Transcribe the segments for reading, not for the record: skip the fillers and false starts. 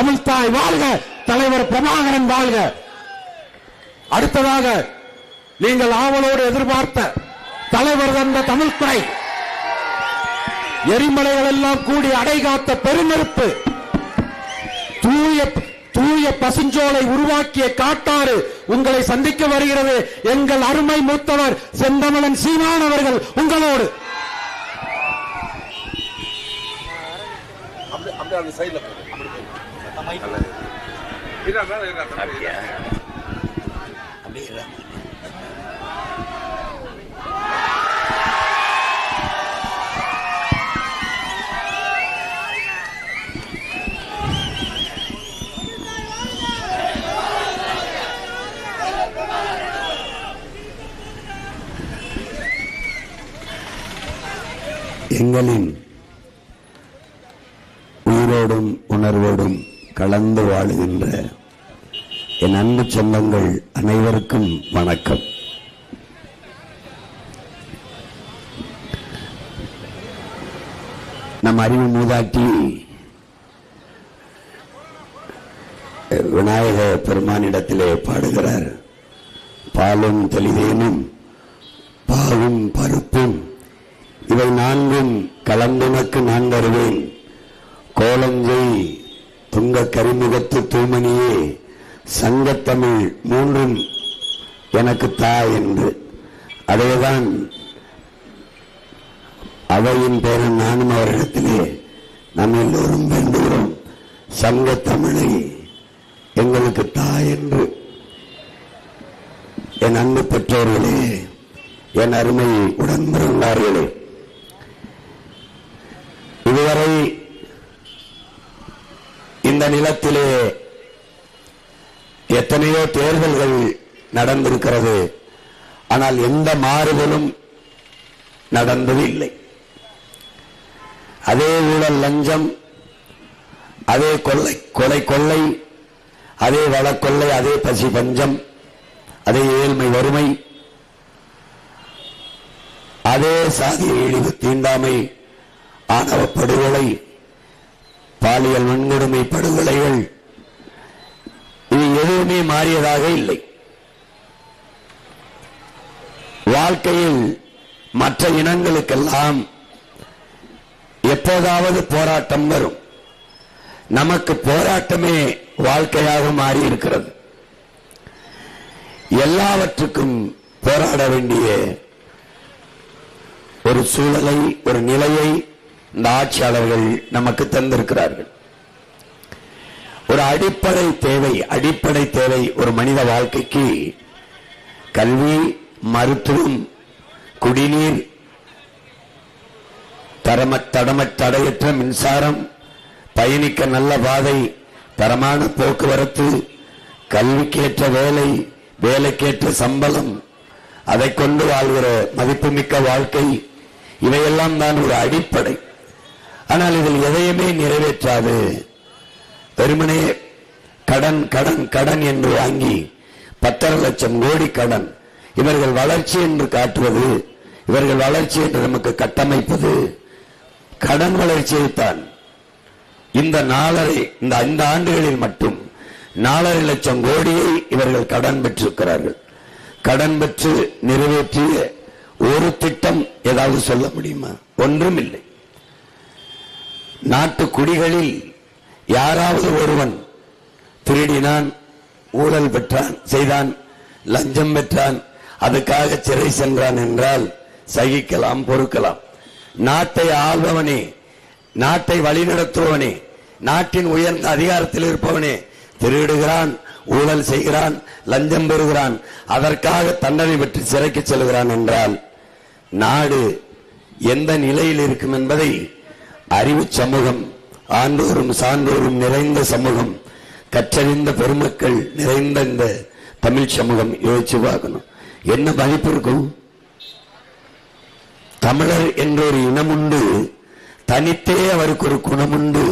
தமிழ்தாய் வாழ்க, தலைவர் பிரபாகரன் வாழ்க. அடுத்ததாக நீங்கள் ஆவலோடு எதிர்பார்த்த தலைவர் தந்த தமிழ்குறை, எரிமலைகள் எல்லாம் கூடி அடைகாத்த பெருநெருப்பு, தூய பசுஞ்சோலை உருவாக்கிய காட்டாறு உங்களை சந்திக்க வருகிறது. எங்கள் அருமை மூத்தவர் செந்தமிழன் சீமான் அவர்கள் உங்களோடு. எங்களின் உயிரோடும் உணர்வோடும் கலந்து வாழுகின்ற என் அன்பு சொந்தங்கள் அனைவருக்கும் வணக்கம். நம் அறிவு மூதாட்டி விநாயக பெருமானிடத்திலே பாடுகிறார். பாலும் தெளிதேனும் பாவும் பருப்பும் இவை நான்கும் கலந்துனக்கு நான் வருவேன். கோலஞ்சை துங்க கரிமுகத்து தூமணியே சங்கத்தமிழ் மூன்றும் எனக்கு தா என்று. அதேதான் அவையின் பேரன் நானும் அவரிடத்திலே நாம் எல்லோரும் வேண்டுகிறோம், சங்கத்தமிழை எங்களுக்கு தா என்று. என் அன்பு பெற்றோர்களே, என் அருமை உடன்பிறந்தார்களே, இதுவரை இந்த நிலத்திலே எத்தனையோ தேர்தல்கள் நடந்திருக்கிறது. ஆனால் எந்த மாறுதலும் நடந்தது இல்லை. அதே ஊழல் லஞ்சம், அதே கொள்ளை, அதே வளக்கொள்ளை, அதே பசி பஞ்சம், அதே ஏழ்மை வறுமை, அதே சாதி இழிவு தீண்டாமை, ஆணவ படுகொலை, பாலியல் வன்கொடுமை படுகொலைகள், இது எதுவுமே மாறியதாக இல்லை. வாழ்க்கையில் மற்ற இனங்களுக்கெல்லாம் எப்போதாவது போராட்டம் வரும். நமக்கு போராட்டமே வாழ்க்கையாக மாறி இருக்கிறது. எல்லாவற்றுக்கும் போராட வேண்டிய ஒரு சூழலை, ஒரு நிலையை இந்த ஆட்சியாளர்கள் நமக்கு தந்திருக்கிறார்கள். ஒரு அடிப்படை தேவை ஒரு மனித வாழ்க்கைக்கு கல்வி, மருத்துவம், குடிநீர், தடையற்ற மின்சாரம், பயணிக்க நல்ல பாதை, தரமான போக்குவரத்து, கல்விக்கேற்ற வேலை, வேலைக்கேற்ற சம்பளம், அதை கொண்டு வாழ்கிற மதிப்புமிக்க வாழ்க்கை, இவையெல்லாம் தான் ஒரு அடிப்படை. ஆனால் இதில் எதையுமே நிறைவேற்றாது வெறுமனே கடன் கடன் கடன் என்று வாங்கி 10 லட்சம் கோடி கடன், இவர்கள் வளர்ச்சி என்று காட்டுவது, இவர்கள் வளர்ச்சி என்று நமக்கு கட்டமைப்பது கடன் வளர்ச்சியைத்தான். இந்த 5 ஆண்டுகளில் மட்டும் 4.5 லட்சம் கோடியை இவர்கள் கடன் பெற்றிருக்கிறார்கள். கடன் பெற்று நிறைவேற்றிய ஒரு திட்டம் ஏதாவது சொல்ல முடியுமா? ஒன்றும் இல்லை. நாட்டு குடிகளில் யாராவது ஒருவன் திருடினான், ஊழல் பெற்றான், செய்தான், லஞ்சம் பெற்றான், அதுக்காக சிறை சென்றான் என்றால் சகிக்கலாம், பொறுக்கலாம். நாட்டை ஆள்பவனே, நாட்டை வழிநடத்துபவனே, நாட்டின் உயர்ந்த அதிகாரத்தில் இருப்பவனே திருடுகிறான், ஊழல் செய்கிறான், லஞ்சம் பெறுகிறான், அதற்காக தண்டனை பெற்று சிறைக்கு செல்கிறான் என்றால் நாடு எந்த நிலையில் இருக்கும் என்பதை அறிவு சமூகம், ஆண்டோரும் சான்றோரும் நிறைந்த சமூகம், கற்றறிந்த பெருமக்கள் நிறைந்த இந்த தமிழ் சமூகம் யோசிச்சு பார்க்கணும். என்ன மதிப்பு இருக்கும்? தமிழர் என்ற ஒரு இனம் உண்டு, தனித்தே அவருக்கு ஒரு குணம் உண்டு,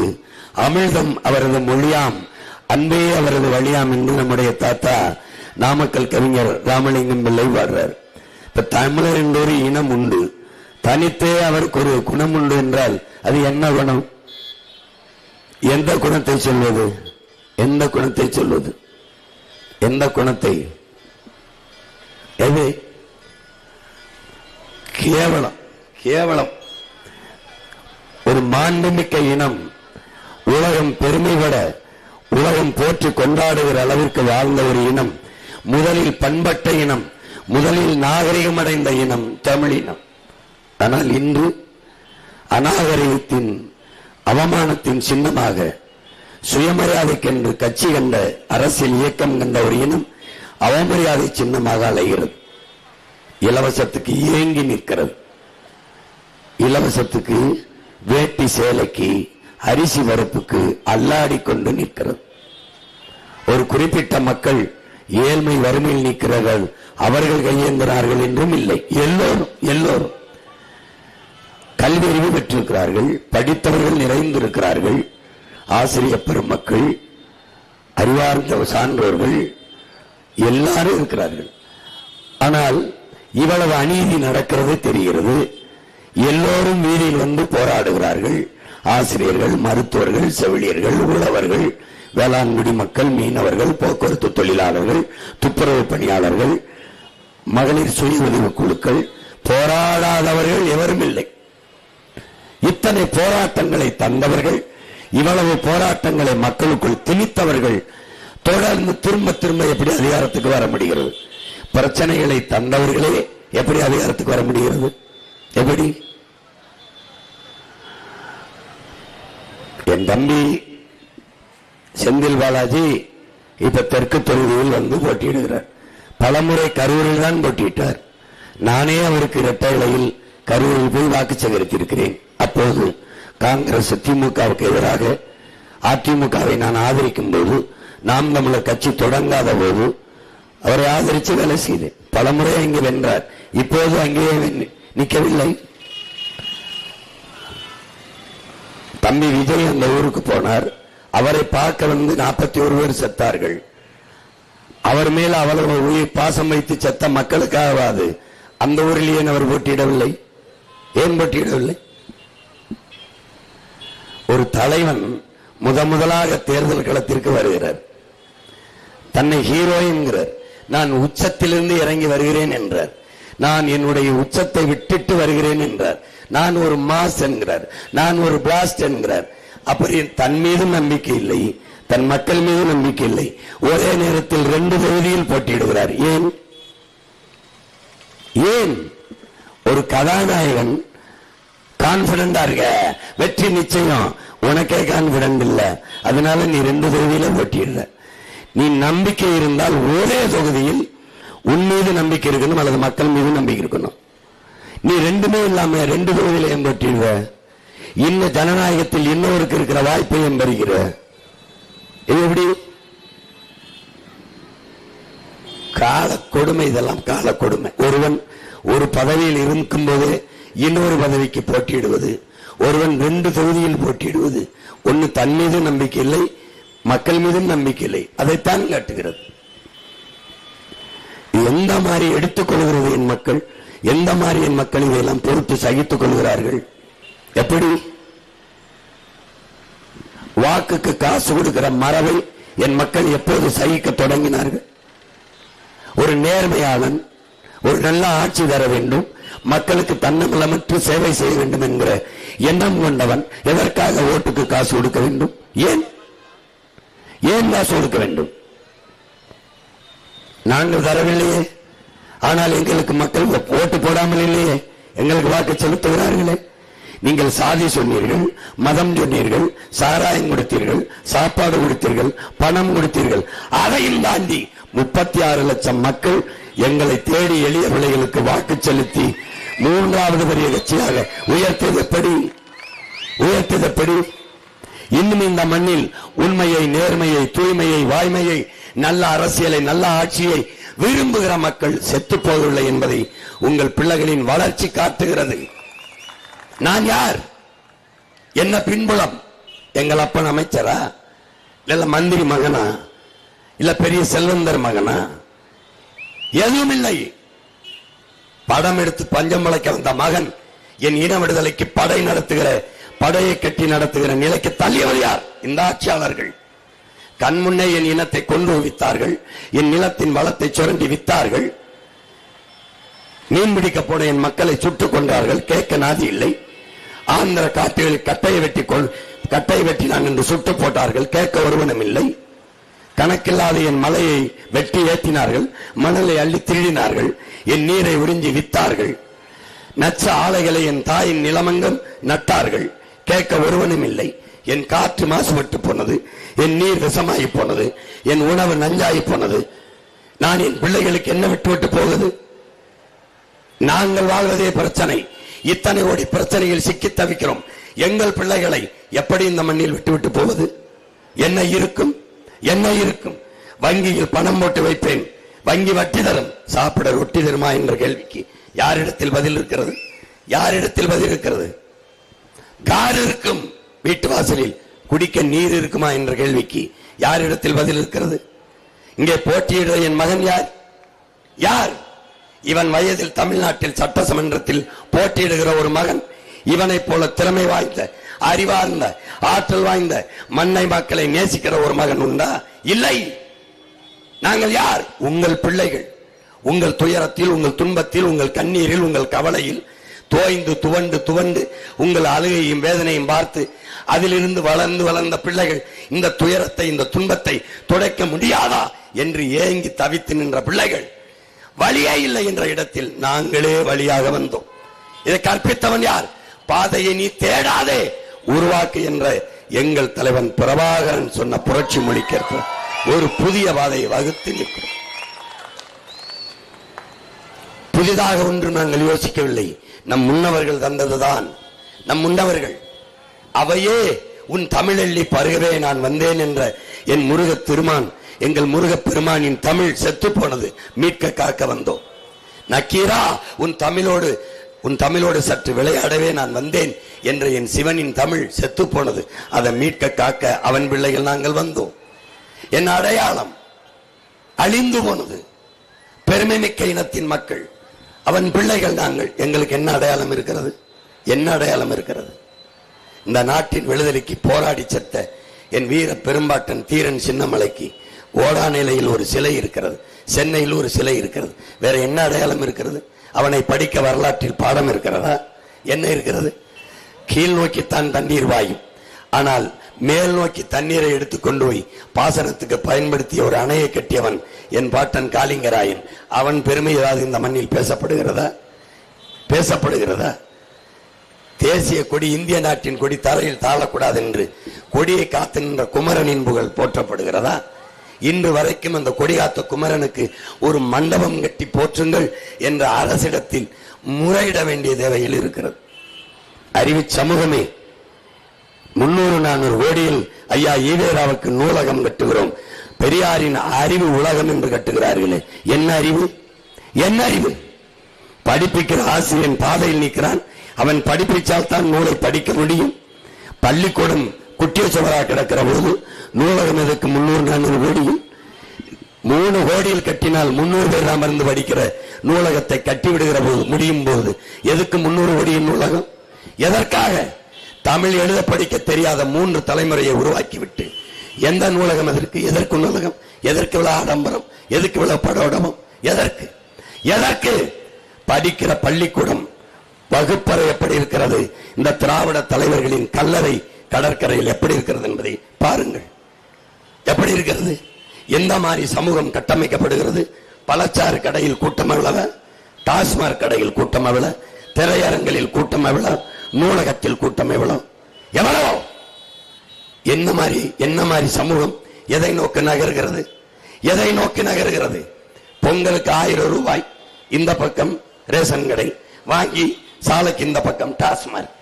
அமிழ்தம் அவரது மொழியாம், அன்பே அவரது வழியாம் என்று நம்முடைய தாத்தா நாமக்கல் கவிஞர் ராமலிங்கம் பிள்ளை பாடுறார். இப்ப தமிழர் என்ற ஒரு இனம் உண்டு, தனித்தே அவருக்கு ஒரு குணம் உண்டு என்றால் அது என்ன குணம்? எந்த குணத்தை சொல்வது? எந்த குணத்தை சொல்வது? எந்த குணத்தை? எது? கேவலம். கேவலம். ஒரு மாண்புமிக்க இனம், உலகம் பெருமைப்பட, உலகம் போற்றி கொண்டாடுகிற அளவிற்கு வாழ்ந்த ஒரு இனம், முதலில் பண்பட்ட இனம், முதலில் நாகரிகம் அடைந்த இனம் தமிழினம். ஆனால் இன்று அநாகரிகத்தின் அவமானத்தின் சின்னமாக, சுயமரியாதைக்கென்று கட்சி கண்ட, அரசியல் இயக்கம் கண்ட ஒரு இனம் அவமரியாதை சின்னமாக அலைகிறது. இலவசத்துக்கு ஏங்கி நிற்கிறது. இலவசத்துக்கு, வேட்டி சேலைக்கு, அரிசி பருப்புக்கு அல்லாடி கொண்டு நிற்கிறது. ஒரு குறிப்பிட்ட மக்கள் ஏழ்மை வறுமையில் நிற்கிறார்கள், அவர்கள் கையேந்தினார்கள் என்றும் இல்லை. எல்லோரும் கல்வி அறிவு பெற்றிருக்கிறார்கள், படித்தவர்கள் நிறைந்திருக்கிறார்கள், ஆசிரியர் பெருமக்கள், அறிவார்ந்த சான்றோர்கள் எல்லாரும் இருக்கிறார்கள். ஆனால் இவ்வளவு அநீதி நடக்கிறது தெரிகிறது. எல்லோரும் வீதியில் வந்து போராடுகிறார்கள். ஆசிரியர்கள், மருத்துவர்கள், செவிலியர்கள், உழவர்கள், வேளாண்குடி மக்கள், மீனவர்கள், போக்குவரத்து தொழிலாளர்கள், துப்புரவு பணியாளர்கள், மகளிர் சுய உதவி குழுக்கள், போராடாதவர்கள் எவரும் இல்லை. இத்தனை போராட்டங்களை தந்தவர்கள், இவ்வளவு போராட்டங்களை மக்களுக்குள் திணித்தவர்கள் தொடர்ந்து திரும்ப எப்படி அதிகாரத்துக்கு வர முடிகிறது? பிரச்சனைகளை தந்தவர்களே எப்படி அதிகாரத்துக்கு வர முடிகிறது? எப்படி? என் தம்பி செந்தில் பாலாஜி இப்ப தெற்கு தொகுதியில் வந்து போட்டியிடுகிறார். பலமுறை கரூரில் தான் போட்டியிட்டார். நானே அவருக்கு இரட்டை இலையில் கரூரில் போய் வாக்கு சேகரித்திருக்கிறேன். அப்போது காங்கிரஸ் திமுகவுக்கு எதிராக அதிமுகவை நான் ஆதரிக்கும் போது, நாம் தமிழர் கட்சி தொடங்காத போது அவரை ஆதரித்து வேலை செய்தேன். பலமுறை அங்கே வென்றார். இப்போது அங்கேயே நிற்கவில்லை. தம்பி விஜய் அந்த ஊருக்கு போனார். அவரை பார்க்க வந்து 41 பேர் செத்தார்கள். அவர் மேல அவ்வளவு உயிர் பாசம் வைத்து செத்த மக்களுக்காகவாது அந்த ஊரில் ஏன் அவர் போட்டியிடவில்லை? ஏன் போட்டியிடவில்லை? ஒரு தலைவன் முதலாக தேர்தல் களத்திற்கு வருகிறார். தன்னை ஹீரோ என்கிறார். நான் உச்சத்திலிருந்து இறங்கி வருகிறேன் என்றார். நான் என்னுடைய உச்சத்தை விட்டுட்டு வருகிறேன் என்றார். நான் ஒரு மாஸ் என்கிறார். நான் ஒரு பிளாஸ்ட் என்கிறார். அப்படி தன் மீது நம்பிக்கை இல்லை, தன் மக்கள் மீது நம்பிக்கை இல்லை. ஒரே நேரத்தில் 2 தொகுதியில் போட்டியிடுகிறார். ஏன்? ஒரு கதாநாயகன் கான்பிடண்டா இருக்க, வெற்றி நிச்சயம், உனக்கே கான்பிடன்ட் இல்ல, அதனால நீ 2 தொகுதியில போட்டியிடுற. நீ நம்பிக்கை இருந்தால் ஒரே தொகுதியில் உன் மீது நம்பிக்கை இருக்கணும் அல்லது மக்கள் மீது நம்பிக்கை இருக்கணும். நீ ரெண்டுமே இல்லாம 2 தொகுதியில ஏன் போட்டிடுற? இன்னும் ஜனநாயகத்தில் இன்னொருக்கு இருக்கிற வாய்ப்பை என்பறிகிற. இது எப்படி? கால கொடுமை. இதெல்லாம் கால கொடுமை. ஒருவன் ஒரு பதவியில் இருக்கும் போதே இன்னொரு பதவிக்கு போட்டியிடுவது, ஒருவன் 2 தொகுதியில் போட்டியிடுவது, ஒன்னு தன் மீது நம்பிக்கை இல்லை, மக்கள் மீதும் நம்பிக்கை இல்லை. அதைத்தான் காட்டுகிறது. எந்த மாதிரி எடுத்துக் கொள்கிறது என் மக்கள்? எந்த மாதிரி என் மக்கள் இதையெல்லாம் பொறுத்து சகித்துக் கொள்கிறார்கள்? எப்படி? வாக்குக்கு காசு கொடுக்கிற மரபை என் மக்கள் எப்போது சகிக்க தொடங்கினார்கள்? ஒரு நேர்மையாளன், ஒரு நல்ல ஆட்சி தர வேண்டும், மக்களுக்கு தன்னலமற்று சேவை செய்ய வேண்டும் என்கிற எண்ணம் கொண்டவன் எதற்காக ஓட்டுக்கு காசு கொடுக்க வேண்டும்? ஏன் காசு கொடுக்க வேண்டும்? நாங்கள் தரவில்லையே, ஆனால் எங்களுக்கு மக்கள் ஓட்டு போடாமல் இல்லையே, எங்களுக்கு வாக்கு செலுத்துகிறார்களே. நீங்கள் சாதி சொன்னீர்கள், மதம் சொன்னீர்கள், சாராயம் கொடுத்தீர்கள், சாப்பாடு கொடுத்தீர்கள், பணம் கொடுத்தீர்கள். அதையும் தாண்டி 36 லட்சம் மக்கள் எங்களை தேடி எளிய பிள்ளைகளுக்கு வாக்கு செலுத்தி 3வது பெரிய கட்சியாக உயர்த்தது எப்படி? இன்னும் இந்த மண்ணில் உண்மையை, நேர்மையை, தூய்மையை, வாய்மையை, நல்ல அரசியலை, நல்ல ஆட்சியை விரும்புகிற மக்கள் செத்து போகவில்லை என்பதை உங்கள் பிள்ளைகளின் வளர்ச்சி காட்டுகிறது. நான் யார்? என்ன பின்புலம்? எங்கள் அப்பன் அமைச்சரா, இல்ல மந்திரி மகனா, இல்ல பெரிய செல்வந்தர் மகனா? எதுவும் இல்லை. படம் எடுத்து பஞ்சம் பிழைக்க வந்த மகன் என் இன விடுதலைக்கு படையை கட்டி நடத்துகிற நிலைக்கு தள்ளியவர் யார்? இந்த ஆட்சியாளர்கள். கண்முன்னே என் இனத்தை கொண்டு வித்தார்கள், என் நிலத்தின் வளத்தை சுரண்டி வித்தார்கள், மீன் பிடிக்க போன என் மக்களை சுட்டுக் கொண்டார்கள், கேட்க நாதி இல்லை. ஆந்திர காட்டுகளில் கட்டையை வெட்டினான் என்று சுட்டு போட்டார்கள், கேட்க ஒருவனும் இல்லை. கணக்கில்லாத என் மலையை வெட்டி ஏற்றினார்கள், மணலை அள்ளி திருடினார்கள், என் நீரை உறிஞ்சி வித்தார்கள், நச்ச ஆலைகளை என் தாயின் நிலமங்கம் நட்டார்கள், கேட்க ஒருவனும் இல்லை. என் காற்று மாசுபட்டு போனது, என் நீர் விஷமாகி போனது, என் உணவு நஞ்சாகி போனது. நான் என் பிள்ளைகளுக்கு என்ன விட்டு விட்டு போகுது? நாங்கள் வாழ்வதே பிரச்சனை. இத்தனை கோடி பிரச்சனையில் சிக்கி தவிக்கிறோம். எங்கள் பிள்ளைகளை எப்படி இந்த மண்ணில் விட்டு விட்டு போவது? என்ன இருக்கும்? என்ன இருக்கும்? வங்கியில் பணம் போட்டு வைப்பேன், வங்கி வட்டி தரும், சாப்பிட ரொட்டி தருமா என்ற கேள்விக்கு யாரிடத்தில் பதில் இருக்கிறது? யாரிடத்தில் பதில் இருக்கிறது? கார் இருக்கும் வீட்டு வாசலில், குடிக்க நீர் இருக்குமா என்ற கேள்விக்கு யாரிடத்தில் பதில் இருக்கிறது? இங்கே போட்டியிடுற என் மகன் யார்? யார்? இவன் வயதில் தமிழ்நாட்டில் சட்டசமன்றத்தில் போட்டியிடுகிற ஒரு மகன். இவனை போல திறமை வாய்ந்த, அறிவார்ந்த, ஆற்றல் வாய்ந்த, மண்ணை மக்களை நேசிக்கிற ஒரு மகன் உண்டா? இல்லை. நாங்கள் யார்? உங்கள் பிள்ளைகள். உங்கள் துயரத்தில், உங்கள் துன்பத்தில், உங்கள் கண்ணீரில், உங்கள் கவலையில் தோய்ந்து துவண்டு துவண்டு உங்கள் அழுகையும் வேதனையும் பார்த்து அதிலிருந்து வளர்ந்து வளர்ந்த பிள்ளைகள் இந்த துயரத்தை, இந்த துன்பத்தை துடைக்க முடியாதா என்று ஏங்கி தவித்து நின்ற பிள்ளைகள். வழியே இல்லை என்ற இடத்தில் நாங்களே வழியாக வந்தோம். இதை கற்பித்தவன் யார்? பாதையை நீ தேடாதே, உருவாக்கு என்ற எங்கள் தலைவன் பிரபாகரன் சொன்ன புரட்சி மொழிக்கேற்ப ஒரு புதிய பாதையை வகுத்து நிற்கிறோம். புதிதாக ஒன்று நாங்கள் யோசிக்கவில்லை. நம் முன்னவர்கள் தந்ததுதான். நம் முன்னவர்கள் அவையே உன் தமிழெல்லி பருகவே நான் வந்தேன் என்ற என் முருக திருமான், எங்கள் முருகப் பெருமானின் தமிழ் செத்து போனது, மீட்க காக்க வந்தோம். நக்கீரா உன் தமிழோடு சற்று விளையாடவே நான் வந்தேன் என்ற என் சிவனின் தமிழ் செத்து போனது, அதை மீட்க காக்க அவன் பிள்ளைகள் நாங்கள் வந்தோம். என் அடையாளம் அழிந்து போனது, பெருமை மிக்க இனத்தின் மக்கள், அவன் பிள்ளைகள் நாங்கள். எங்களுக்கு என்ன அடையாளம் இருக்கிறது? என்ன அடையாளம் இருக்கிறது? இந்த நாட்டின் விடுதலைக்கு போராடி செத்த என் வீர பெரும்பாட்டன் தீரன் சின்னமலைக்கு ஓடாநிலையில் ஒரு சிலை இருக்கிறது, சென்னையில் ஒரு சிலை இருக்கிறது. வேற என்ன அடையாளம் இருக்கிறது? அவனை படிக்க வரலாற்றில் பாடம் இருக்கிறதா? என்ன இருக்கிறது? கீழ் நோக்கித்தான் தண்ணீர் வாயும், ஆனால் மேல் நோக்கி தண்ணீரை எடுத்துக் கொண்டு போய் பாசனத்துக்கு பயன்படுத்திய ஒரு அணையை கட்டியவன் என் பாட்டன் காளிங்கராயன். அவன் பெருமை ஏதாவது இந்த மண்ணில் பேசப்படுகிறதா? பேசப்படுகிறதா? தேசிய கொடி, இந்திய நாட்டின் கொடி தரையில் தாழக்கூடாது என்று கொடியை காத்து நின்ற குமரனின் புகழ் போற்றப்படுகிறதா? இன்று வரைக்கும் அந்த கொடி காத்த குமரனுக்கு ஒரு மண்டபம் கட்டி போற்றுங்கள் என்ற அரசிடத்தில் முறையிட வேண்டிய தேவையில் இருக்கிறது. அறிவு சமூகமே, 300-400 கோடியில் ஐயா ஈவேராவுக்கு நூலகம் கட்டுகிறோம், பெரியாரின் அறிவு உலகம் என்று கட்டுகிறார்களே, என்ன அறிவு? என்ன அறிவு? படிப்பிக்கிற ஆசிரியன் பாதையில் நிற்கிறான், அவன் படிப்பிச்சால் தான் நூலை படிக்க முடியும். பள்ளிக்கூடம் குட்டிய சுவராக கிடக்கிற போது நூலகம் எதுக்கு 300-400 கோடியில்? 3 கோடியில் கட்டினால் 300 பேர் நாம் இருந்து படிக்கிற நூலகத்தை கட்டிவிடுகிற போது முடியும் போது எதுக்கு 300 கோடியின் நூலகம்? எதற்காக? தமிழ் எழுத படிக்க தெரியாத 3 தலைமுறையை உருவாக்கிவிட்டு எந்த நூலகம் எதற்கு? எதற்கு நூலகம்? எதற்கு இவ்வளவு ஆடம்பரம்? எதற்கு இவ்வளவு படோடமம்? எதற்கு? எதற்கு? படிக்கிற பள்ளிக்கூடம் வகுப்பறை எப்படி இருக்கிறது? இந்த திராவிட தலைவர்களின் கல்லறை கடற்கரையில் எப்படி இருக்கிறது என்பதை பாருங்கள். எப்படி இருக்கிறது? எந்த மாதிரி சமூகம் கட்டமைக்கப்படுகிறது? பழச்சாறு கடையில் கூட்டம் எவ்வளவு? டாஸ்மாக் கடையில் கூட்டம் எவ்வளவு? திரையரங்களில் கூட்டம் எவ்வளவு? நூலகத்தில் கூட்டம் எவ்வளவு? எவ்வளவு? என்ன மாதிரி சமூகம்? எதை நோக்கி நகர்கிறது? எதை நோக்கி நகர்கிறது? பொங்கலுக்கு 1000 ரூபாய் இந்த பக்கம் ரேஷன் கடை வாங்கி, சாலைக்கு இந்த பக்கம் டாஸ்மாக்,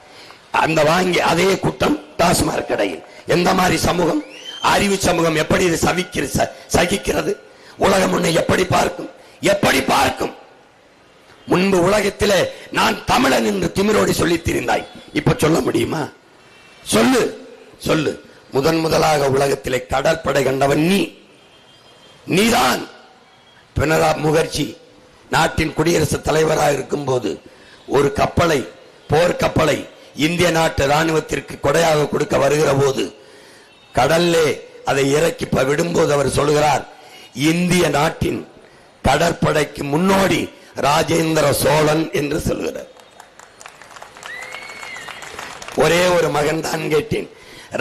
அந்த வாங்கி அதே கூட்டம் டாஸ்மாக் கடையில். எந்த மாதிரி சமூகம்? அறிவு சமூகம் எப்படி இது சகிக்கிறது? உலகம் உன்னை எப்படி பார்க்கும்? எப்படி பார்க்கும்? முன்பு உலகத்திலே நான் தமிழன் என்று திமிரோடு சொல்லி திரிந்தாய், இப்ப சொல்ல முடியுமா? சொல்லு, சொல்லு. முதலாக உலகத்திலே கடற்படை கண்டவன் நீதான். பினராப் முகர்ஜி நாட்டின் குடியரசுத் தலைவராக இருக்கும் போது ஒரு கப்பலை, போர்க்கப்பலை இந்திய நாட்டு ராணுவத்திற்கு கொடையாக கொடுக்க வருகிற போது கடல்லே அதை இறக்கி விடும்போது அவர் சொல்கிறார், இந்திய நாட்டின் கடற்படைக்கு முன்னோடி ராஜேந்திர சோழன் என்று சொல்கிறார். ஒரே ஒரு மகன் தான் கேட்டேன்,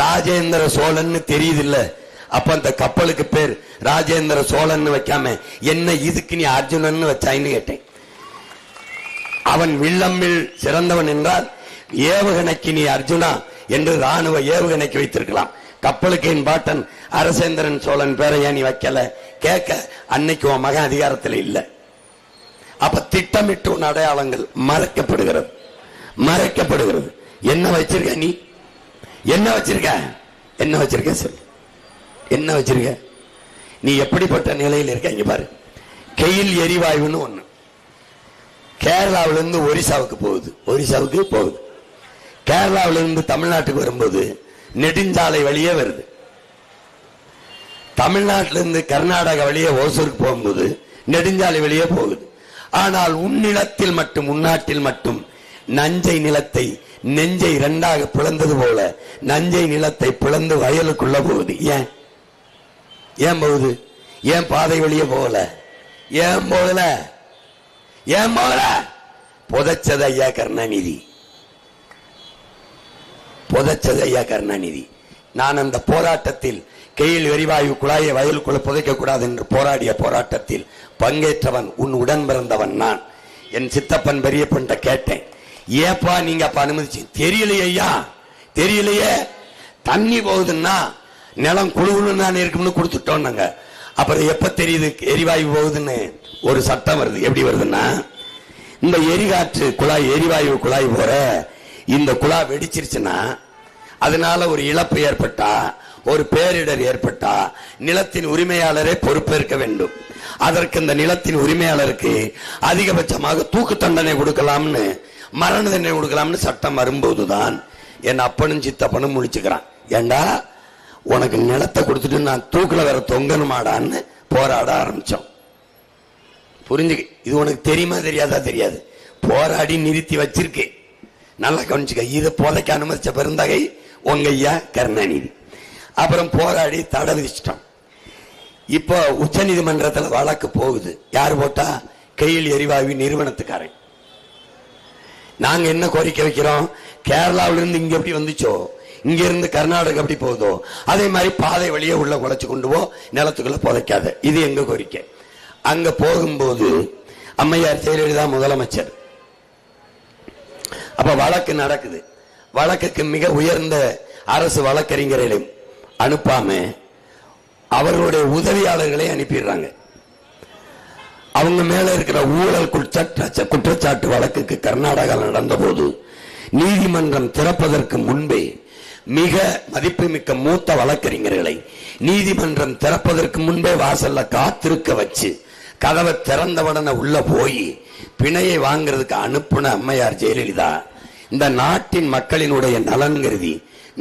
ராஜேந்திர சோழன் தெரியுதில்ல, அப்ப அந்த கப்பலுக்கு பேர் ராஜேந்திர சோழன் வைக்காம என்ன இதுக்கு நீ அர்ஜுனன் வச்சாயின்னு கேட்டேன். அவன் வில்லம்பில் சிறந்தவன் என்றால் ஏவுகணைக்கு நீ அர்ஜுனா என்று ராணுவ ஏவுகணைக்கு வைத்திருக்கலாம். கப்பலுக்கு என் பாட்டன் அரசேந்திரன் சோழன் பேரை ஏன் நீ வைக்கல கேட்க அன்னைக்கு உன் மகன் அதிகாரத்தில் இல்லை. அப்ப திட்டமிட்டு உன் அடையாளங்கள் மறைக்கப்படுகிறது, மறைக்கப்படுகிறது. என்ன வச்சிருக்க நீ? என்ன வச்சிருக்க? என்ன வச்சிருக்க சொல்லு, என்ன வச்சிருக்க? நீ எப்படிப்பட்ட நிலையில் இருக்க? இங்க பாரு, கெயில் எரிவாயுன்னு ஒண்ணு கேரளாவிலிருந்து ஒரிசாவுக்கு போகுது, ஒரிசாவுக்கு போகுது. கேரளாவிலிருந்து தமிழ்நாட்டுக்கு வரும்போது நெடுஞ்சாலை வழியே வருது. தமிழ்நாட்டிலிருந்து கர்நாடகா வழியே ஓசூருக்கு போகும்போது நெடுஞ்சாலை வழியே போகுது. ஆனால் உன்னிலத்தில் மட்டும், உன்னாட்டில் மட்டும் நஞ்சை நிலத்தை நெஞ்சை இரண்டாக பிளந்தது போல நஞ்சை நிலத்தை பிளந்து வயலுக்குள்ள போகுது. ஏன் ஏன் போகுது? ஏன் பாதை வழியே போகல? ஏன் போகல? ஏன் போகல? புதைச்சது ஐயா கருணாநிதி, புதைச்சது ஐயா கருணாநிதி. நான் அந்த போராட்டத்தில் கெயில் எரிவாயு குழாயை வயலுக்குள்ள புதைக்க கூடாது என்று போராடிய போராட்டத்தில் பங்கேற்றவன், உன் உடன் பிறந்தவன் நான். என் சித்தப்பன் பெரியப்பன் கேட்டேன், ஏப்பா நீங்க அப்ப அனுமதிச்சு? தெரியலையே ஐயா, தெரியலையே. தண்ணி போகுதுன்னா நிலம் குழுன்னு தான் இருக்கும்னு கொடுத்துட்டோம் நாங்க. அப்புறம் எப்ப தெரியுது எரிவாயு போகுதுன்னு? ஒரு சட்டம் வருது. எப்படி வருதுன்னா, இந்த எரிகாற்று குழாய், எரிவாயு குழாய் போற இந்த குழாய் வெடிச்சிருச்சுன்னா அதனால ஒரு இழப்பு ஏற்பட்டா, ஒரு பேரிடர் ஏற்பட்டா நிலத்தின் உரிமையாளரே பொறுப்பேற்க வேண்டும். அதற்கு இந்த நிலத்தின் உரிமையாளருக்கு அதிகபட்சமாக தூக்கு தண்டனை கொடுக்கலாம்னு, மரண தண்டனை கொடுக்கலாம்னு சட்டம் வரும்போதுதான் என் அப்பனும் சித்தப்பனும் முடிச்சுக்கிறான். ஏண்டா உனக்கு நிலத்தை கொடுத்துட்டு நான் தூக்குல வேற தொங்கணுமாடான்னு போராட ஆரம்பிச்சோம். புரிஞ்சுக்க, இது உனக்கு தெரியுமா தெரியாதா? தெரியாது. போராடி நிறுத்தி வச்சிருக்கேன், நல்லா கவனிச்சுக்க. இதை போதைக்க அனுமதிச்ச பெருந்தகை உங்க ஐயா கருணாநிதி. அப்புறம் போராடி தடை விதிச்சிட்டோம். இப்போ உச்ச நீதிமன்றத்தில் வழக்கு போகுது. யார் போட்டா? கெயில் எரிவாயு நிறுவனத்துக்காரன். நாங்க என்ன கோரிக்கை வைக்கிறோம்? கேரளாவிலிருந்து இங்க எப்படி வந்துச்சோ, இங்க இருந்து கர்நாடகா எப்படி போகுதோ அதே மாதிரி பாதை வழியே உள்ள குலைச்சு கொண்டு போ, நிலத்துக்குள்ள புதைக்காத. இது எங்க கோரிக்கை. அங்க போகும்போது அம்மையார் ஜெயலலிதா முதலமைச்சர். அப்ப வழக்கு நடக்குது. வழக்குக்கு மிக உயர்ந்த அரசு வழக்கறிஞர்களை அனுப்பாம அவர்களுடைய உதவியாளர்களை அனுப்பிடுறாங்க. அவங்க மேல இருக்கிற ஊழல் குற்றச்சாட்டு வழக்குக்கு கர்நாடகா நடந்த போது நீதிமன்றம் திறப்பதற்கு முன்பே மிக மதிப்புமிக்க மூத்த வழக்கறிஞர்களை நீதிமன்றம் திறப்பதற்கு முன்பே வாசல்ல காத்திருக்க வச்சு கதவை திறந்தவுடனே உள்ள போய் பிணையை வாங்கிறதுக்கு அனுப்புன அம்மையார் ஜெயலலிதா இந்த நாட்டின் மக்களினுடைய நலன் கருதி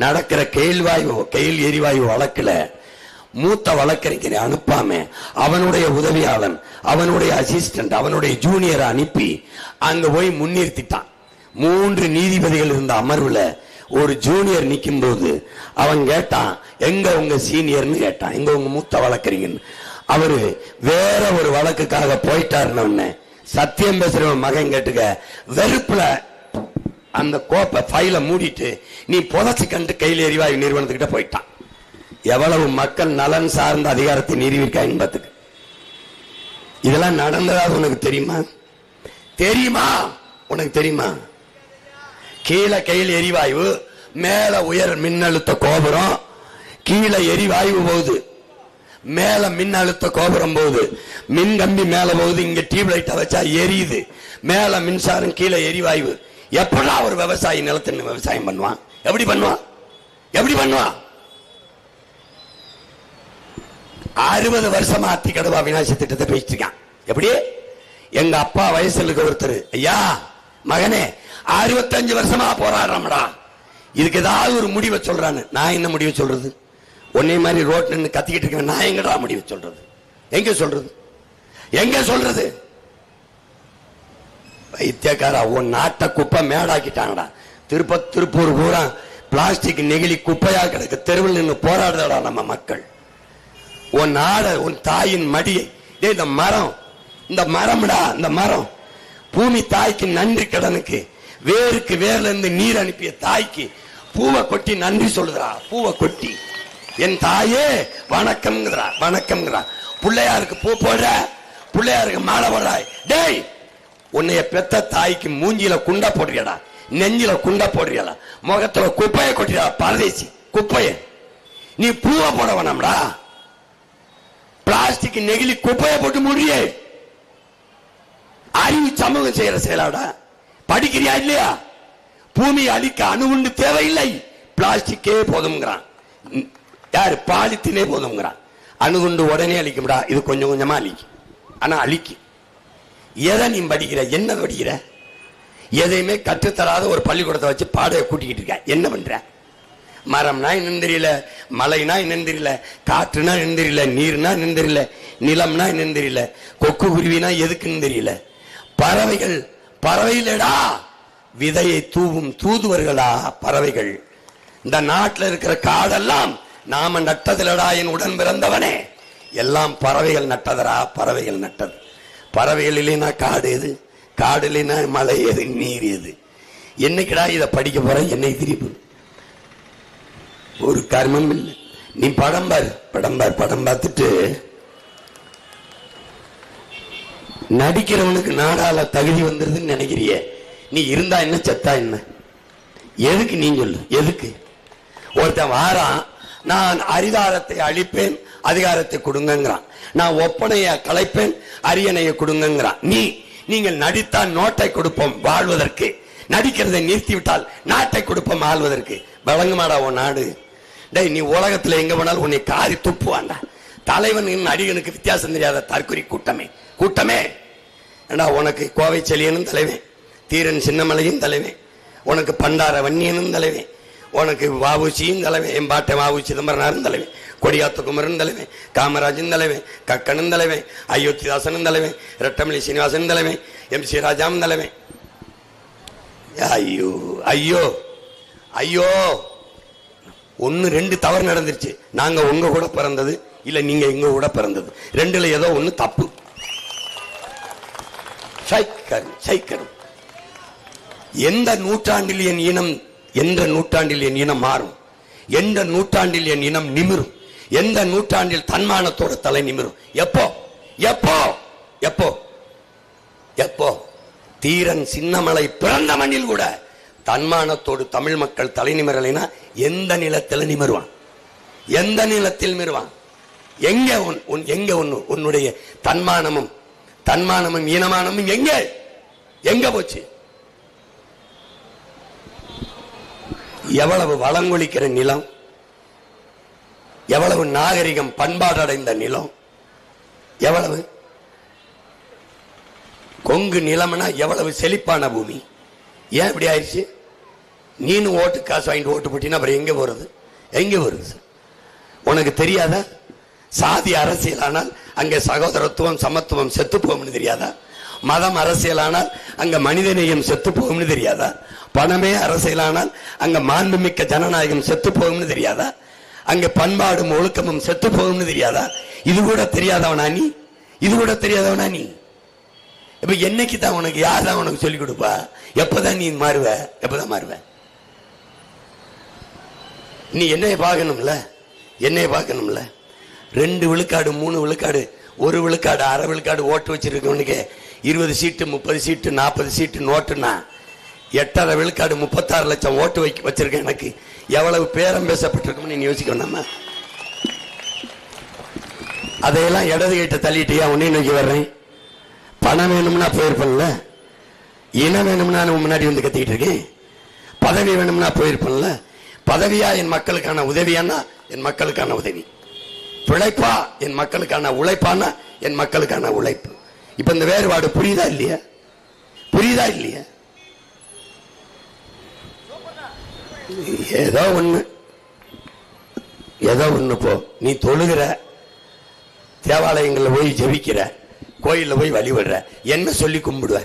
நடக்கிற கெயில் எரிவாயு வழக்குல மூத்த வழக்கறிஞரை அனுப்பாம அவனுடைய உதவியாளன், அவனுடைய அசிஸ்டன்ட், அவனுடைய ஜூனியரை அனுப்பி அங்க போய் முன்னிறுத்திட்டான். 3 நீதிபதிகள் இருந்த அமர்வுல ஒரு ஜூனியர் நிக்கும் போது அவன் கேட்டான், எங்க உங்க சீனியர்னு கேட்டான், எங்க உங்க மூத்த வழக்கறிஞர். அவரு வேற ஒரு வழக்குக்காக போயிட்டாருன்னு சத்தியம் பேசுறவன் மகன் கேட்டுக்க வெறுப்புல அந்த கோப்பை ஃபைல மூடிட்டு நீ புதைச்சு கண்டு கையில் எரிவாயு நிறுவனத்துக்கிட்ட போயிட்டான். எவ்வளவு மக்கள் நலன் சார்ந்த அதிகாரத்தை நிறுவிருக்கா என்பதுக்கு. இதெல்லாம் நடந்ததா உனக்கு தெரியுமா? தெரியுமா? உனக்கு தெரியுமா? கீழே கையில் எரிவாயு, மேல உயர் மின்னழுத்த கோபுரம், கீழே எரிவாயு போகுது, மேல மின்னழுத்த கோபுரம் போகுது, மின் கம்பி மேல போகுது, இங்க டியூப் லைட்டை வச்சா எரியுது, மேல மின்சாரம், கீழே எரிவாயு. எப்படா ஒரு விவசாயி நிலத்தின் விவசாயம் பண்ணுவான்? எப்படி பண்ணுவான்? எப்படி பண்ணுவான்? 60 வருஷமா அத்திக்கடவா விநாயகர் திட்டத்தை பேசிட்டு இருக்கான். எப்படி? எங்க அப்பா வயசுல இருக்க ஒருத்தர், ஐயா மகனே 65 வருஷமா போராடுறோம்டா, இதுக்கு ஏதாவது ஒரு முடிவை சொல்றான்னு. நான் என்ன முடிவை சொல்றது? ஒன்னே மாதிரி ரோட் நின்று கத்திக்கிட்டு இருக்கேன், நான் எங்கடா முடிவை சொல்றது? எங்க சொல்றது? எங்க சொல்றது? வைத்தியக்காரா, உன் நாட்டை குப்பை மேடாக்கிட்டாங்கடா. திருப்பூர் பூரா பிளாஸ்டிக் நெகிழி குப்பையா கிடக்கு, தெருவில் நின்று போராடுறடா நம்ம மக்கள். உன் ஆட உன் தாயின் மடியை. இந்த மரம், இந்த மரம்டா, இந்த மரம் பூமி தாய்க்கு நன்றி கடனுக்கு, வேருக்கு வேர்ல இருந்து நீர் அனுப்பிய தாய்க்கு பூவை கொட்டி நன்றி சொல்லுறா. பூவை கொட்டி என் தாயே வணக்கம்ங்கிறா, வணக்கம்ங்கிறா. பிள்ளையாருக்கு பூ போடுற, பிள்ளையாருக்கு மாலை போடுறாய். டேய், உன்னைய பெத்த தாய்க்கு மூஞ்சில குண்டா போடுறியடா, நெஞ்சில குண்டா போடுறியடா, முகத்துல குப்பையை கொட்டிடா. பரதேசி குப்பைய நீ பூவை போட வேணாம்டா. பிளாஸ்டிக் நெகிழி குப்பையை போட்டு முடியே. அறிவு சமூகம் செய்யற செயலாடா. படிக்கிறியா இல்லையா? பூமி அழிக்க அணுகுண்டு தேவையில்லை, பிளாஸ்டிக்கே போதும்ங்கிறான். யாரு? பாலித்தினே போதும்ங்கிறான். அணுகுண்டு உடனே அழிக்கும்டா, இது கொஞ்சம் கொஞ்சமா அழிக்கும். ஆனா அழிக்கும். எதை நீ படிக்கிற? என்ன படிக்கிற? எதையுமே கற்றுத்தராத ஒரு பள்ளிக்கூடத்தை வச்சு பாடையை கூட்டிக்கிட்டு இருக்க. என்ன பண்ற? மரம்னா என்னன்னு தெரியல, மலைனா என்னன்னு தெரியல, காற்றுனா என்னன்னு தெரியல, நீர்னா என்னன்னு தெரியல, நிலம்னா என்னன்னு தெரியல, கொக்கு குருவினா எதுக்குன்னு தெரியல. பறவைகள் பறவையிலடா விதையை தூவும் தூதுவர்களா பறவைகள். இந்த நாட்டில் இருக்கிற காடெல்லாம் நாம நட்டதிலடா என் உடன் பிறந்தவனே. எல்லாம் பறவைகள் நட்டதரா, பறவைகள் நட்டது. பறவைகள் இல்லைன்னா காடு எது? காடு இல்லைன்னா மலை எது? நீர் எது? என்னைக்குடா இதை படிக்க போற? என்னை திருப்பி ஒரு கர்மம் இல்லை. நீ படம் பார், படம் பார், படம் பார்த்துட்டு நடிக்கிறவனுக்கு நாடால தகுதி வந்துருதுன்னு நினைக்கிறிய. நீ இருந்தா என்ன, செத்தா என்ன? எதுக்கு நீ சொல்லு? எதுக்கு? ஒருத்தன் வாரான், நான் அதிகாரத்தை அழிப்பேன், அதிகாரத்தை கொடுங்கிறான். நான் ஒப்பனைய கலைப்பேன், அரியணையை கொடுங்கிறான். நீங்கள் நடித்தால் நோட்டை கொடுப்போம் வாழ்வதற்கு, நடிக்கிறதை நிறுத்திவிட்டால் நாட்டை கொடுப்போம் ஆள்வதற்கு. வழங்குமாடா உன் நாடு? டேய், நீ உலகத்துல எங்க போனாலும் உன்னை காரி துப்புவாண்டா. தலைவன் நடிகனுக்கு வித்தியாசம் தெரியாத தற்குறி கூட்டமே, கூட்டமே. ஏண்டா, உனக்கு கோவை செலியனும் தலைவன், தீரன் சின்னமலையும் தலைவன், உனக்கு பண்டார வன்னியனும் தலைவன், உனக்கு வாவுச்சியும் தலைவன், என் பாட்டை வாவு சிதம்பரனாரும் தலைவன், கொடியாத்த குமரன் தலைவன், காமராஜன் தலைவன், கக்கனும் தலைவன், அயோத்திதாசனும் தலைவன், ரெட்டமலி சீனிவாசன் தலைவன், MC ராஜாவும் தலைவன். ஐயோ ஐயோ ஐயோ, ஒன்னு ரெண்டு தவறு நடந்துருச்சு. நாங்க உங்க கூட பிறந்தது இல்ல, நீங்க எங்க கூட பிறந்தது, ரெண்டுல ஏதோ ஒண்ணு தப்பு. எந்த நூற்றாண்டில் என் இனம், எந்த நூற்றாண்டில் என் இனம் மாறும், எந்த நூற்றாண்டில் என் இனம் நிமிரும், எந்த நூற்றாண்டில் தன்மானத்தோட தலை நிமிரும்? எப்போ எப்போ எப்போ எப்போ? தீரன் சின்னமலை பிறந்த மண்ணில் கூட தன்மானத்தோடு தமிழ் மக்கள் தலை நிமிரலைனா எந்த நிலத்தில் நிமிருவான்? எந்த நிலத்தில் நிமிருவான்? எங்க எங்க உன்னுடைய தன்மானமும் தன்மானமும் ஈனமானமும் எங்க எங்க போச்சு? எவ்வளவு வளங்கொழிக்கிற நிலம், எவ்வளவு நாகரிகம் பண்பாடு அடைந்த நிலம், எவ்வளவு கொங்கு நிலம்னா எவ்வளவு செழிப்பான பூமி. ஏன் இப்படி ஆயிடுச்சு? நீனு ஓட்டு காசு வாங்கிட்டு ஓட்டு போட்டீங்கன்னா அப்புறம் எங்க போறது? எங்க வருது? உனக்கு தெரியாதா? சாதி அரசியலானால் அங்கே சகோதரத்துவம் சமத்துவம் செத்து போகும்னு தெரியாதா? மதம் அரசியலானால் அங்க மனிதநேயம் செத்து போகும்னு தெரியாதா? பணமே அரசியலானால் அங்க மாண்புமிக்க ஜனநாயகம் செத்து போகும்னு தெரியாதா? அங்க பண்பாடும் ஒழுக்கமும் செத்து போகும்னு தெரியாதா? இது கூட தெரியாதவனா நீ? இது கூட தெரியாதவனா நீ? இப்ப என்னைக்கு தான் உனக்கு யார் தான் உனக்கு சொல்லிக் கொடுப்பா? எப்பதான் நீ மாறுவ? எப்பதான் மாறுவ? நீ என்னைய பார்க்கணும்ல, என்னைய பார்க்கணும்ல. 2 விழுக்காடு 3 விழுக்காடு 1 விழுக்காடு அரை விழுக்காடு ஓட்டு வச்சிருக்கவனுக்கு 20 சீட்டு 30 சீட்டு 40 சீட்டு நோட்டுனா 8.5 விழுக்காடு 36 லட்சம் ஓட்டு வச்சிருக்கேன். எனக்கு எவ்வளவு பேரம் பேசப்பட்டிருக்கும்னு நீ யோசிக்கணுமா? அதையெல்லாம் இடது கைட்ட தள்ளிட்டியா உன்னை நோக்கி வர்றேன். பணம் வேணும்னா போயிருப்பேன்ல, இனம் வேணும்னா முன்னாடி வந்து கத்திக்கிட்டு இருக்கேன். பதவி வேணும்னா போயிருப்பேன்ல. பதவியா என் மக்களுக்கான உதவியானா என் மக்களுக்கான உதவி, பிழைப்பா என் மக்களுக்கான உழைப்பானா என் மக்களுக்கான உழைப்பு. இப்ப இந்த வேறுபாடு புரியுதா இல்லையா? புரியுதா இல்லையா? ஏதோ ஒண்ணு போ. நீ தொழுகிற, தேவாலயங்கள்ல போய் ஜெபிக்கிற, கோயில்ல போய் வழிபடுற, என்ன சொல்லி கும்பிடுவ?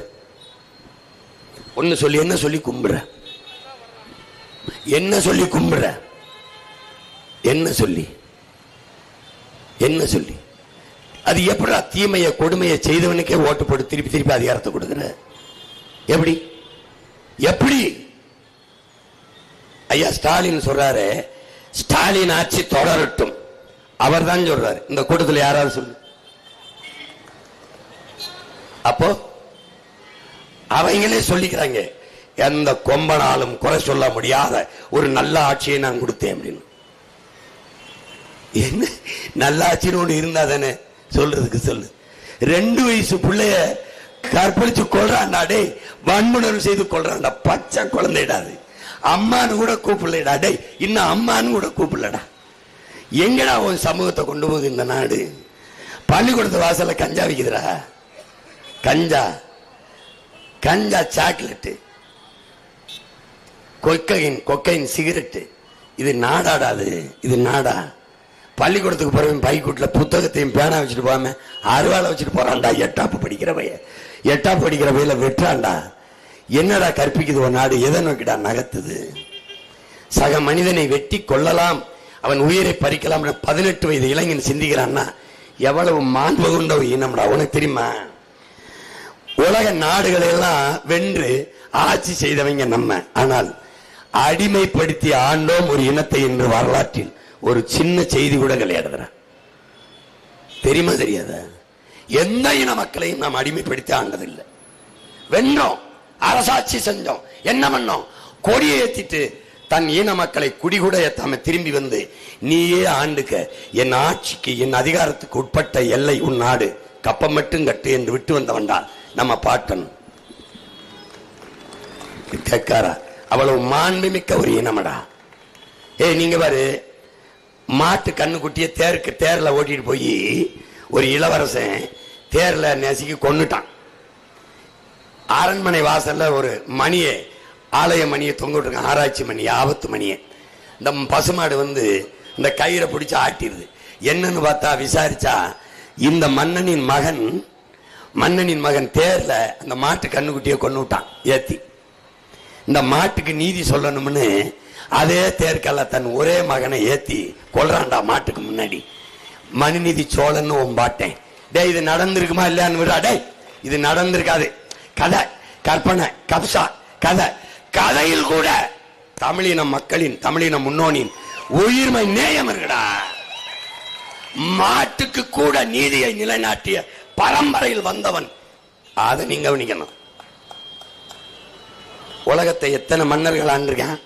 ஒன்னு சொல்லி என்ன சொல்லி கும்பிடுற? என்ன சொல்லி கும்பிடுற? என்ன சொல்லி? என்ன சொல்லி? அது எப்படி தீமையை கொடுமையை செய்தவனுக்கே ஓட்டு போட்டு திருப்பி திருப்பி அதிகாரத்தை கொடுக்குற? எப்படி எப்படி? ஐயா ஸ்டாலின் சொல்றாரு, ஸ்டாலின் ஆட்சி தொடரட்டும். அவர் தான் சொல்றாரு. இந்த கூட்டத்தில் யாராவது சொல்லு. அப்போ அவங்களே சொல்லிக்கிறாங்க, எந்த கொம்பனாலும் குறை சொல்ல முடியாத ஒரு நல்ல ஆட்சியை நான் கொடுத்தேன் அப்படின்னு. என்ன நல்ல ஆட்சின்னு ஒன்று இருந்தா தானே சொல்றதுக்கு சொல்லு. 2 வயசு பிள்ளைய கற்பழிச்சு கொள்றான்டா, டே வன்முணர்வு செய்து கொள்றான்டா, பச்சை குழந்தைடாது. அம்மானு கூட கூப்பிடலடா, டே இன்னும் அம்மானு கூட கூப்பிடலடா. எங்கடா உன் சமூகத்தை கொண்டு போகுது இந்த நாடு? பள்ளிக்கூடத்து வாசல்ல கஞ்சா விக்குதுடா. கஞ்சா கஞ்சா சாக்லேட்டு, கொக்கைன் சிகரெட்டு. இது நாடாடாது? இது நாடா? பள்ளிக்கூடத்துக்கு போறவன் பைக்கூட்டில் புத்தகத்தையும் பேனா வச்சுட்டு போகாம அருவாளை வச்சுட்டு போறான்டா. 8ஆப்பு படிக்கிற பையன், 8ஆப்பு படிக்கிற பையில வெட்டுறான்டா. என்னடா கற்பிக்குது ஒரு நாடு? எதை நோக்கிடா நகர்த்துது? சக மனிதனை வெட்டி கொள்ளலாம், அவன் உயிரை பறிக்கலாம். 18 வயது இளைஞன் சிந்திக்கிறான்னா எவ்வளவு மாண்பு கொண்ட ஒரு இனம்டா. உனக்கு தெரியுமா? உலக நாடுகளை எல்லாம் வென்று ஆட்சி செய்தவங்க நம்ம. ஆனால் அடிமைப்படுத்தி ஆண்டோம் ஒரு இனத்தை என்று வரலாற்றில் ஒரு சின்ன செய்தி கூட கிடையாது. தெரியுமா தெரியாத? எந்த இன மக்களையும் நாம் அடிமைப்படுத்தி ஆண்டதில்லை. வென்றோம், அரசாட்சி செஞ்சோம். என்ன பண்ணோம்? கொடியை ஏத்திட்டு தன் இன மக்களை குடிகூட ஏத்தாம திரும்பி வந்து, நீயே ஆண்டுக்க, என் ஆட்சிக்கு என் அதிகாரத்துக்கு உட்பட்ட எல்லை உன் நாடு, கப்பம் மட்டும் கட்டு என்று விட்டு வந்தவன்டா நம்ம பாட்டன். கேட்காரா? அவ்வளவு மாண்புமிக்க ஒரு இனமடா. நீங்க பாரு, மாட்டு கண்ணுக்குட்டிய தேர்ல ஓட்டிட்டு போய் ஒரு இளவரசன் தேர்ல நெசுக்கி கொன்னுட்டான். அரண்மனை வாசல்ல ஒரு மணியை, ஆலய மணியை தொங்க விட்டுருக்கான். ஆராய்ச்சி மணி, ஆபத்து மணியை. இந்த பசுமாடு வந்து இந்த கயிறை பிடிச்சு ஆட்டிடுது. என்னன்னு பார்த்தா விசாரிச்சா, இந்த மன்னனின் மகன் தேர்ல அந்த மாட்டு கண்ணுக்குட்டியை கொண்டு விட்டான் ஏத்தி. இந்த மாட்டுக்கு நீதி சொல்லணும்னு அதே தேர்க்கல்ல தன் ஒரே மகனை ஏத்தி கொல்றான்டா மாட்டுக்கு முன்னாடி. மனுநீதி சோழன்னு பாட்டேன். டே இது நடந்திருக்குமா இல்லையான்னு விடா. டே இது நடந்திருக்காது, கதை, கற்பனை, கப்சா கதை. கதையில் கூட தமிழின மக்களின், தமிழின முன்னோனின் உயிர்மை நேயம் இருக்குடா. மாட்டுக்கு கூட நீதியை நிலைநாட்டிய பரம்பரையில் வந்தவன். அதை நீங்க கவனிக்கணும். உலகத்தை எத்தனை மன்னர்கள் ஆண்டிருக்கான்?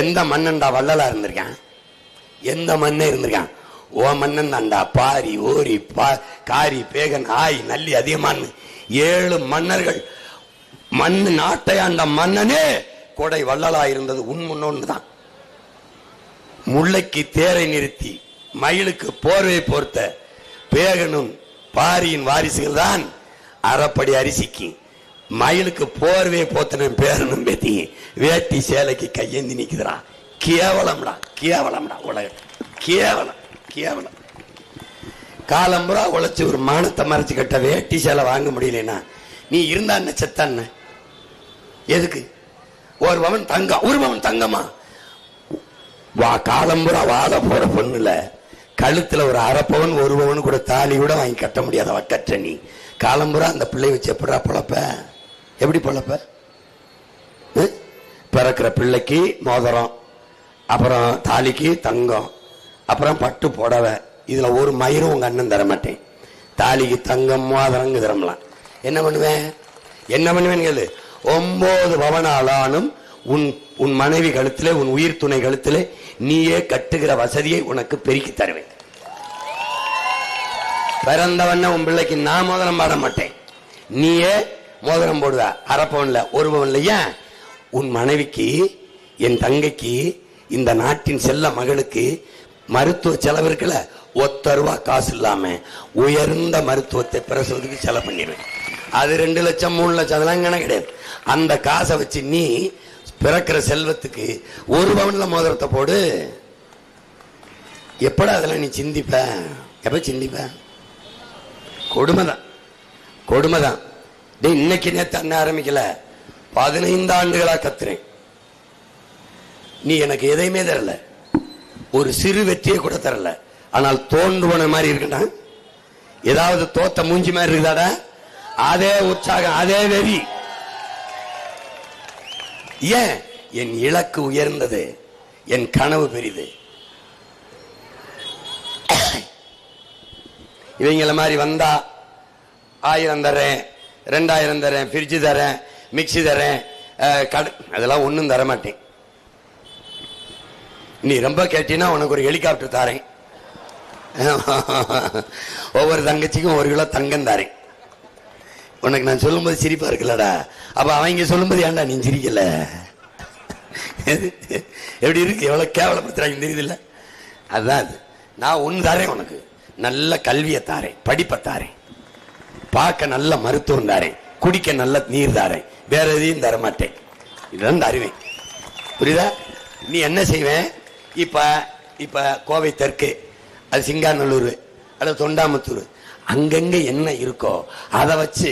எந்த மன்னன்டா வள்ளலா இருந்திருக்கான்? எந்த மன்னன் இருந்திருக்கான்? ஓ மன்னன் தான்டா. பாரி, ஓரி, காரி, பேகன், ஆய், நல்லி, அதிகமான 7 மன்னர்கள். மண்ணு நாட்டை ஆண்ட மன்னனே கொடை வள்ளலா இருந்தது உன் முன்னோன்னு தான். முல்லைக்கு தேரை நிறுத்தி மயிலுக்கு போர்வை போர்த்த பேகனும் பாரியின் வாரிசுகள் தான் அறப்படி அரிசிக்கு மயிலுக்கு போர்வே போத்தன பேரனும் பேத்தி வேட்டி சேலைக்கு கையேந்தி நிக்குதுடா. கேவலம்டா, கேவலம்டா. உலகம் கேவலம், கேவலம். காலம்புறா உழைச்சு ஒரு மானத்தை மறைச்சு கட்ட வேட்டி சேலை வாங்க முடியலன்னா நீ இருந்தான்னு செத்தான்னு எதுக்கு? ஒரு பவன் தங்கம், ஒரு பவன் தங்கமா? காலம்புறா வாழ போற பொண்ணுல கழுத்துல ஒரு அரைப்பவன், ஒரு பவன் கூட தாலி கூட வாங்கி கட்ட முடியாத வக்கற்ற நீ காலம்புறா அந்த பிள்ளை வச்சு எப்படா பொழப்ப? எப்படி பொழப்ப? பிறக்கிற பிள்ளைக்கு மோதிரம், அப்புறம் தாலிக்கு தங்கம், அப்புறம் பட்டு புடவை. இதுல ஒரு மயிரும் உங்க அண்ணன் தர மாட்டேன். தாலிக்கு தங்கம், மோதிரங்க தரலாம். என்ன பண்ணுவேன்? என்ன பண்ணுவேன் கேளு. 9 பவனாலும் உன் மனைவி கழுத்திலே, உன் உயிர் துணை கழுத்திலே நீயே கட்டுகிற வசதியை உனக்கு பெருக்கி தருவேன். பிறந்தவன உன் பிள்ளைக்கு நான் மோதிரம் பாட மாட்டேன், நீயே மோதிரம் போடுவ. அரைப்பவன்ல, ஒரு பவன்ல. ஏன்? உன் மனைவிக்கு, என் தங்கைக்கு, இந்த நாட்டின் செல்ல மகளுக்கு மருத்துவ செலவு இருக்குல்ல, ₹1 காசு இல்லாம உயர்ந்த மருத்துவத்தை பிரசவத்துக்கு செலவு பண்ணிடுவேன். அது 2 லட்சம் 3 லட்சம் அதெல்லாம் கணக்கு கிடையாது. அந்த காசை வச்சு நீ பிறக்கிற செல்வத்துக்கு ஒரு பவன்ல மோதிரத்தை போடு. எப்படா அதெல்லாம் நீ சிந்திப்ப? எப்ப சிந்திப்ப? கொடுமைதான், கொடுமைதான். இன்னைக்கு நேத்து அண்ணன் ஆரம்பிக்கல, 15 ஆண்டுகளா கத்துறேன். நீ எனக்கு எதையுமே தரல, ஒரு சிறு வெற்றியை கூட தரல. ஆனால் தோன்றுவன மாதிரி இருக்குடா. ஏதாவது தோத்த மூஞ்சி மாதிரி இருக்குதாடா? அதே உற்சாகம், அதே வெறி. ஏன்? என் இலக்கு உயர்ந்தது, என் கனவு பெரிது. இவங்கள மாதிரி வந்தா 1000 தரேன், 2000 தரேன், ஃப்ரிட்ஜ் தரேன், மிக்சி தரேன், அதெல்லாம் ஒன்றும் தர மாட்டேன். நீ ரொம்ப கேட்டீங்கன்னா உனக்கு ஒரு ஹெலிகாப்டர் தாரேன், ஒவ்வொரு தங்கச்சிக்கும் 1 கிலோ தங்கம் தாரேன். உனக்கு நான் சொல்லும்போது சிரிப்பா இருக்குல்லடா, அப்ப அவங்க சொல்லும்போது ஏன்டா நீ சிரிக்கல? எப்படி இருக்கு? எவ்வளவு கேவலப்படுத்துறாங்க தெரியுது இல்ல? அதுதான் அது. நான் ஒன்று தாரேன் உனக்கு, நல்ல கல்வியை தாரேன், படிப்பை தாரேன், பார்க்க நல்ல மருத்துவம் தாரேன், குடிக்க நல்ல நீர் தாரேன், வேற எதையும் தர மாட்டேன். இதுதான் தருவேன். புரியுதா? நீ என்ன செய்வேன்? இப்ப இப்ப கோவை தெற்கு, அது சிங்காநல்லூர், அது தொண்டாமுத்தூர், அங்கங்க என்ன இருக்கோ அதை வச்சு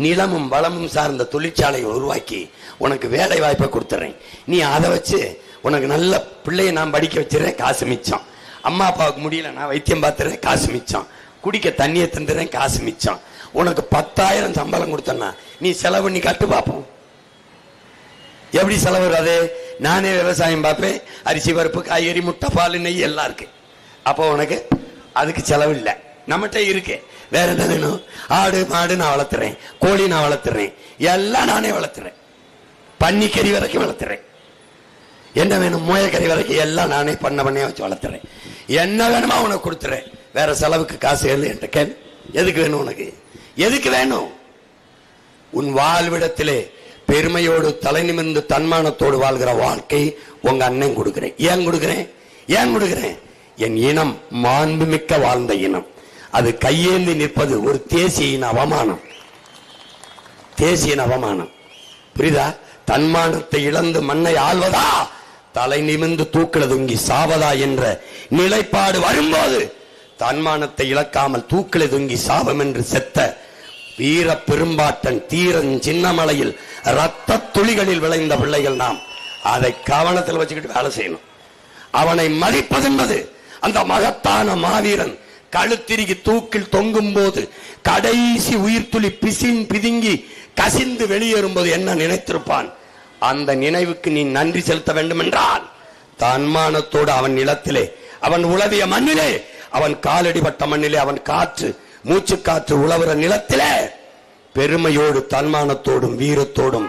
நிலமும் வளமும் சார்ந்த தொழிற்சாலையை உருவாக்கி உனக்கு வேலை வாய்ப்பை கொடுத்துறேன். நீ அதை வச்சு உனக்கு நல்ல பிள்ளைய நான் படிக்க வச்சிடறேன், காசு மிச்சம். அம்மா அப்பாவுக்கு முடியல, நான் வைத்தியம் பார்த்துறேன், காசு மிச்சம். குடிக்க தண்ணியை தந்துடுறேன், காசு மிச்சம். உனக்கு 10,000 சம்பளம் கொடுத்தனா நீ செலவு பண்ணி கட்டு பார்ப்போம். எப்படி செலவு வராது? நானே விவசாயம் பார்ப்பேன், அரிசி பருப்பு காய்கறி முட்டை பால் நெய் எல்லாம் இருக்கு. அப்போ உனக்கு அதுக்கு செலவு இல்லை, நம்மகிட்ட இருக்கு. வேற என்ன வேணும்? ஆடு மாடு நான் வளர்த்துறேன், கோழி நான் வளர்த்துறேன், எல்லாம் நானே வளர்த்துறேன், பன்னிக்கறி வரைக்கும் வளர்த்துறேன். என்ன வேணும்? மூயக்கறி வரைக்கும் எல்லாம் நானே பண்ணையா வச்சு வளர்த்துறேன். என்ன வேணுமா உனக்கு கொடுத்துறேன். வேற செலவுக்கு காசு என்கிட்ட கேள். எதுக்கு வேணும் உனக்கு? எதுக்கு வேணும்? உன் வாழ்விடத்திலே பெருமையோடு தலை நிமிர்ந்து தன்மானத்தோடு வாழ்கிற வாழ்க்கை உங்க அண்ணன் கொடுக்கிறேன். ஏன் கொடுக்கிறேன்? ஏன் கொடுக்கிறேன்? என் இனம் மாண்புமிக்க வாழ்ந்த இனம். அது கையேந்தி நிற்பது ஒரு தேசியின் அவமானம், தேசியின் அவமானம். புரியுதா? தன்மானத்தை இழந்து மண்ணை ஆள்வதா, தலை நிமிர்ந்து தூக்கில தொங்கி சாவதா என்ற நிலைப்பாடு வரும்போது தன்மானத்தை இழக்காமல் தூக்கில தொங்கி சாபம் என்று செத்த வீர பெரும்பாட்டன் தீரன் சின்னமலையில் ரத்த துளிகளில் விளைந்த பிள்ளைகள் நாம். அதை கவனத்தில் வச்சுக்கிட்டு வேலை செய்யணும். அவனை மதிப்பது என்பது அந்த மகத்தான மாவீரன் கழுத்திருகி தூக்கில் தொங்கும் போது கடைசி உயிர் துளி பிதுங்கி கசிந்து வெளியேறும் போது என்ன நினைத்திருப்பான்? அந்த நினைவுக்கு நீ நன்றி செலுத்த வேண்டும் என்றால் தன்மானத்தோடு அவன் நிலத்திலே, அவன் உழவிய மண்ணிலே, அவன் காலடிப்பட்ட மண்ணிலே, அவன் காற்று மூச்சு காற்று உழவுற நிலத்திலே பெருமையோடு தன்மானத்தோடும் வீரத்தோடும்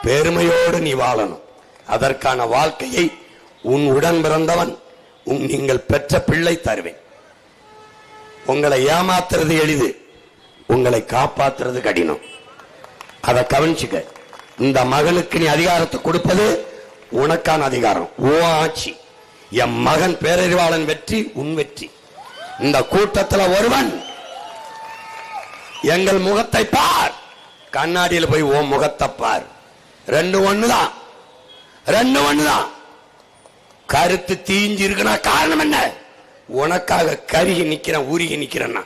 பெருமையோடு நீ வாழணும். அதற்கான வாழ்க்கையை உன் உடன் பிறந்தவன், நீங்கள் பெற்ற பிள்ளை தருவேன். உங்களை ஏமாத்துறது எளிது, உங்களை காப்பாற்றுறது கடினம். அதை கவனிச்சுக்க. இந்த மகனுக்கு நீ அதிகாரத்தை கொடுப்பது உனக்கான அதிகாரம், ஓ ஆட்சி. என் மகன் பேரறிவாளன் வெற்றி உன் வெற்றி. இந்த கூட்டத்தில் ஒருவன் எங்கள் முகத்தை பார், கண்ணாடியில் போய் ஓ முகத்தை பார். 2 ஒண்ணுதான், 2 ஒண்ணுதான். கருத்து தீஞ்சு இருக்குன்னா காரணம் என்ன? உனக்காக கருகி நிக்கிறேன், ஊருகி நிக்கிறேன்னா.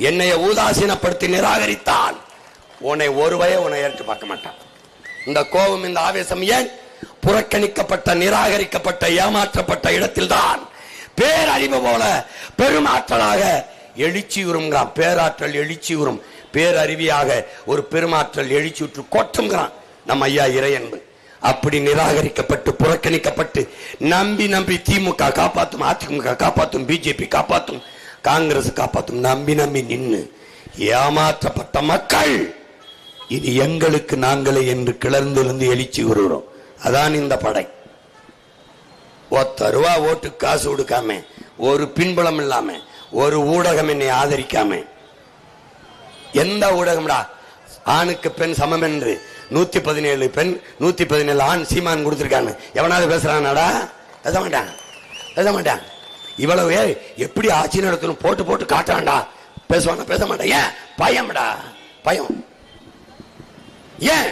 என்னைய ஊதாசீனப்படுத்தி நிராகரித்தான் உன்னை ஒருவைய உன்னை ஏற்று பார்க்க மாட்டான். இந்த கோபம், இந்த ஆவேசம் ஏன்? புறக்கணிக்கப்பட்ட, நிராகரிக்கப்பட்ட, ஏமாற்றப்பட்ட இடத்தில் தான் பேரறிவு போல பெருமாற்றலாக எழுச்சியுறுங்கிறான். பேராற்றல் எழுச்சியுறும், பேரறிவியாக ஒரு பெருமாற்றல் எழுச்சியுற்று கொட்டுங்கிறான் நம்ம ஐயா இறையன்பு. அப்படி நிராகரிக்கப்பட்டு புறக்கணிக்கப்பட்டு நம்பி நம்பி திமுக காப்பாற்றும், அதிமுக காப்பாற்றும், பிஜேபி காப்பாற்றும், காங்கிரஸ் காப்பாற்றும், நம்பி நம்பி நின்று ஏமாற்றப்பட்ட மக்கள் இது எங்களுக்கு நாங்களே என்று கிளர்ந்திருந்து எழுச்சி வருகிறோம். அதான் இந்த படை. 10 ரூபா ஓட்டு காசு கொடுக்காம, ஒரு பின்புலம் இல்லாம, ஒரு ஊடகம் என்னை ஆதரிக்காம, எந்த ஊடகம்டா ஆணுக்கு பெண் சமம் என்று 117 பெண் 117 ஆண் சீமான் கொடுத்திருக்காங்க. எவனாவது பேசுறானாடா? பேச மாட்டான், பேச மாட்டான். இவ்வளவு எப்படி ஆட்சி நடத்தணும் போட்டு போட்டு காட்டான்டா. பேசுவானா? பேச மாட்டான். ஏன்? பயம்டா, பயம். ஏன்?